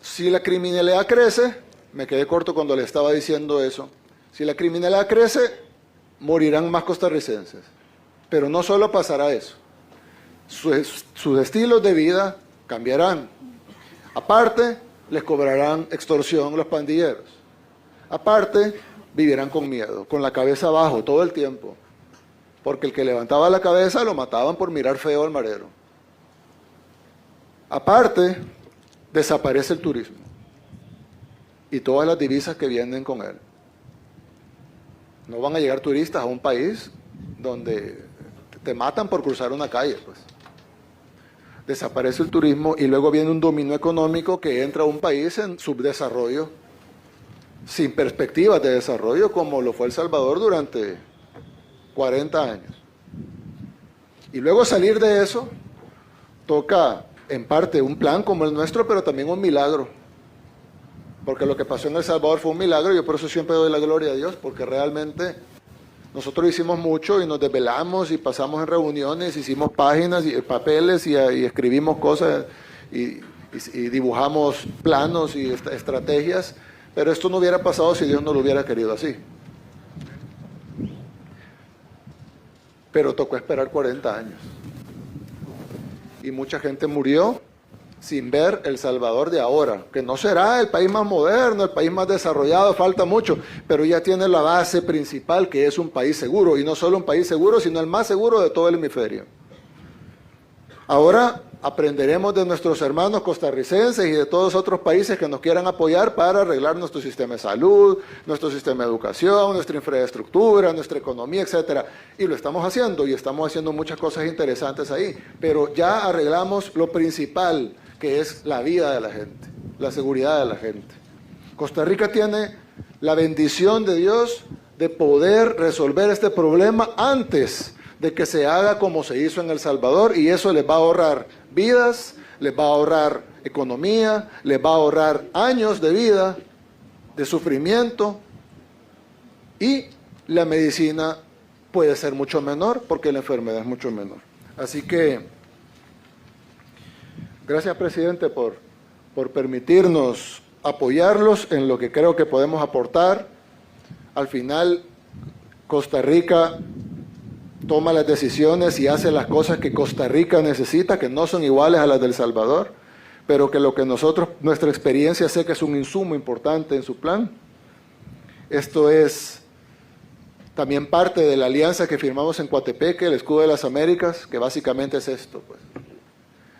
si la criminalidad crece, me quedé corto cuando le estaba diciendo eso, si la criminalidad crece, morirán más costarricenses, pero no solo pasará eso, sus estilos de vida cambiarán, aparte les cobrarán extorsión los pandilleros, aparte vivirán con miedo, con la cabeza abajo todo el tiempo, porque el que levantaba la cabeza lo mataban por mirar feo al marero. Aparte, desaparece el turismo y todas las divisas que vienen con él. No van a llegar turistas a un país donde te matan por cruzar una calle, pues. Desaparece el turismo y luego viene un dominó económico que entra a un país en subdesarrollo, sin perspectivas de desarrollo, como lo fue El Salvador durante 40 años. Y luego salir de eso, toca en parte un plan como el nuestro, pero también un milagro. Porque lo que pasó en El Salvador fue un milagro y yo por eso siempre doy la gloria a Dios, porque realmente Nosotros hicimos mucho y nos desvelamos y pasamos en reuniones, hicimos páginas y papeles y escribimos cosas y dibujamos planos y estrategias, pero esto no hubiera pasado si Dios no lo hubiera querido así. Pero tocó esperar 40 años. Y mucha gente murió sin ver El Salvador de ahora, que no será el país más moderno, el país más desarrollado, falta mucho, pero ya tiene la base principal, que es un país seguro, y no solo un país seguro, sino el más seguro de todo el hemisferio. Ahora aprenderemos de nuestros hermanos costarricenses y de todos otros países que nos quieran apoyar para arreglar nuestro sistema de salud, nuestro sistema de educación, nuestra infraestructura, nuestra economía, etcétera. Y lo estamos haciendo, y estamos haciendo muchas cosas interesantes ahí, pero ya arreglamos lo principal, que es la vida de la gente, la seguridad de la gente. Costa Rica tiene la bendición de Dios de poder resolver este problema antes de que se haga como se hizo en El Salvador, y eso les va a ahorrar vidas, les va a ahorrar economía, les va a ahorrar años de vida, de sufrimiento, y la medicina puede ser mucho menor porque la enfermedad es mucho menor. Así que gracias, presidente, por permitirnos apoyarlos en lo que creo que podemos aportar. Al final, Costa Rica toma las decisiones y hace las cosas que Costa Rica necesita, que no son iguales a las de El Salvador, pero que lo que nuestra experiencia sé que es un insumo importante en su plan. Esto es también parte de la alianza que firmamos en Coatepeque, el Escudo de las Américas, que básicamente es esto, pues.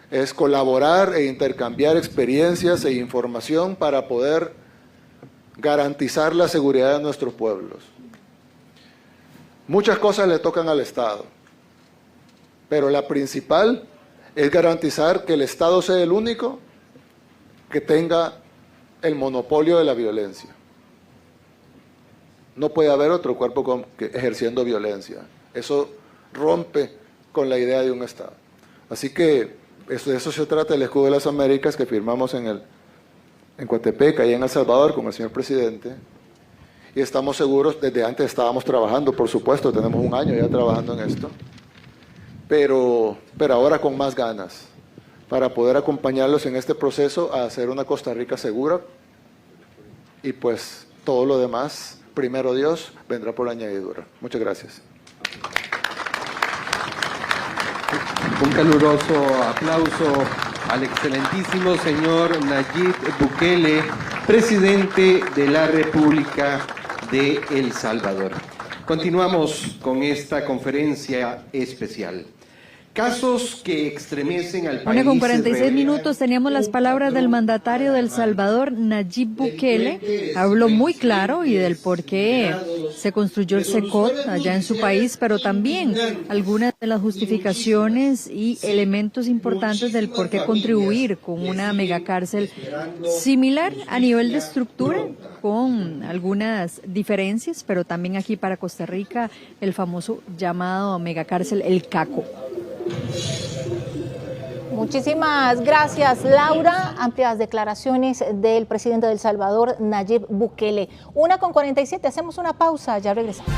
Es colaborar e intercambiar experiencias e información para poder garantizar la seguridad de nuestros pueblos. Muchas cosas le tocan al Estado, pero la principal es garantizar que el Estado sea el único que tenga el monopolio de la violencia. No puede haber otro cuerpo ejerciendo violencia. Eso rompe con la idea de un Estado. Así que de eso se trata el Escudo de las Américas que firmamos en Coatepeque y en El Salvador con el señor presidente. Y estamos seguros, desde antes estábamos trabajando, por supuesto, tenemos un año ya trabajando en esto, pero ahora con más ganas, para poder acompañarlos en este proceso a hacer una Costa Rica segura, y pues todo lo demás, primero Dios, vendrá por añadidura. Muchas gracias. Un caluroso aplauso al excelentísimo señor Nayib Bukele, presidente de la República de El Salvador. Continuamos con esta conferencia especial. Casos que estremecen al país. 1:46 minutos, teníamos las palabras del mandatario de El Salvador, Nayib Bukele. Habló muy claro y del por qué se construyó el SECOT allá en su país, pero también algunas de las justificaciones y elementos importantes del por qué contribuir con una megacárcel similar a nivel de estructura, con algunas diferencias, pero también aquí para Costa Rica, el famoso llamado megacárcel El Caco. Muchísimas gracias, Laura. Amplias declaraciones del presidente de El Salvador, Nayib Bukele. 1:47, hacemos una pausa, ya regresamos.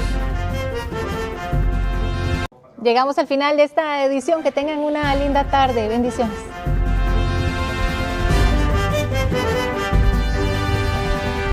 Llegamos al final de esta edición. Que tengan una linda tarde. Bendiciones.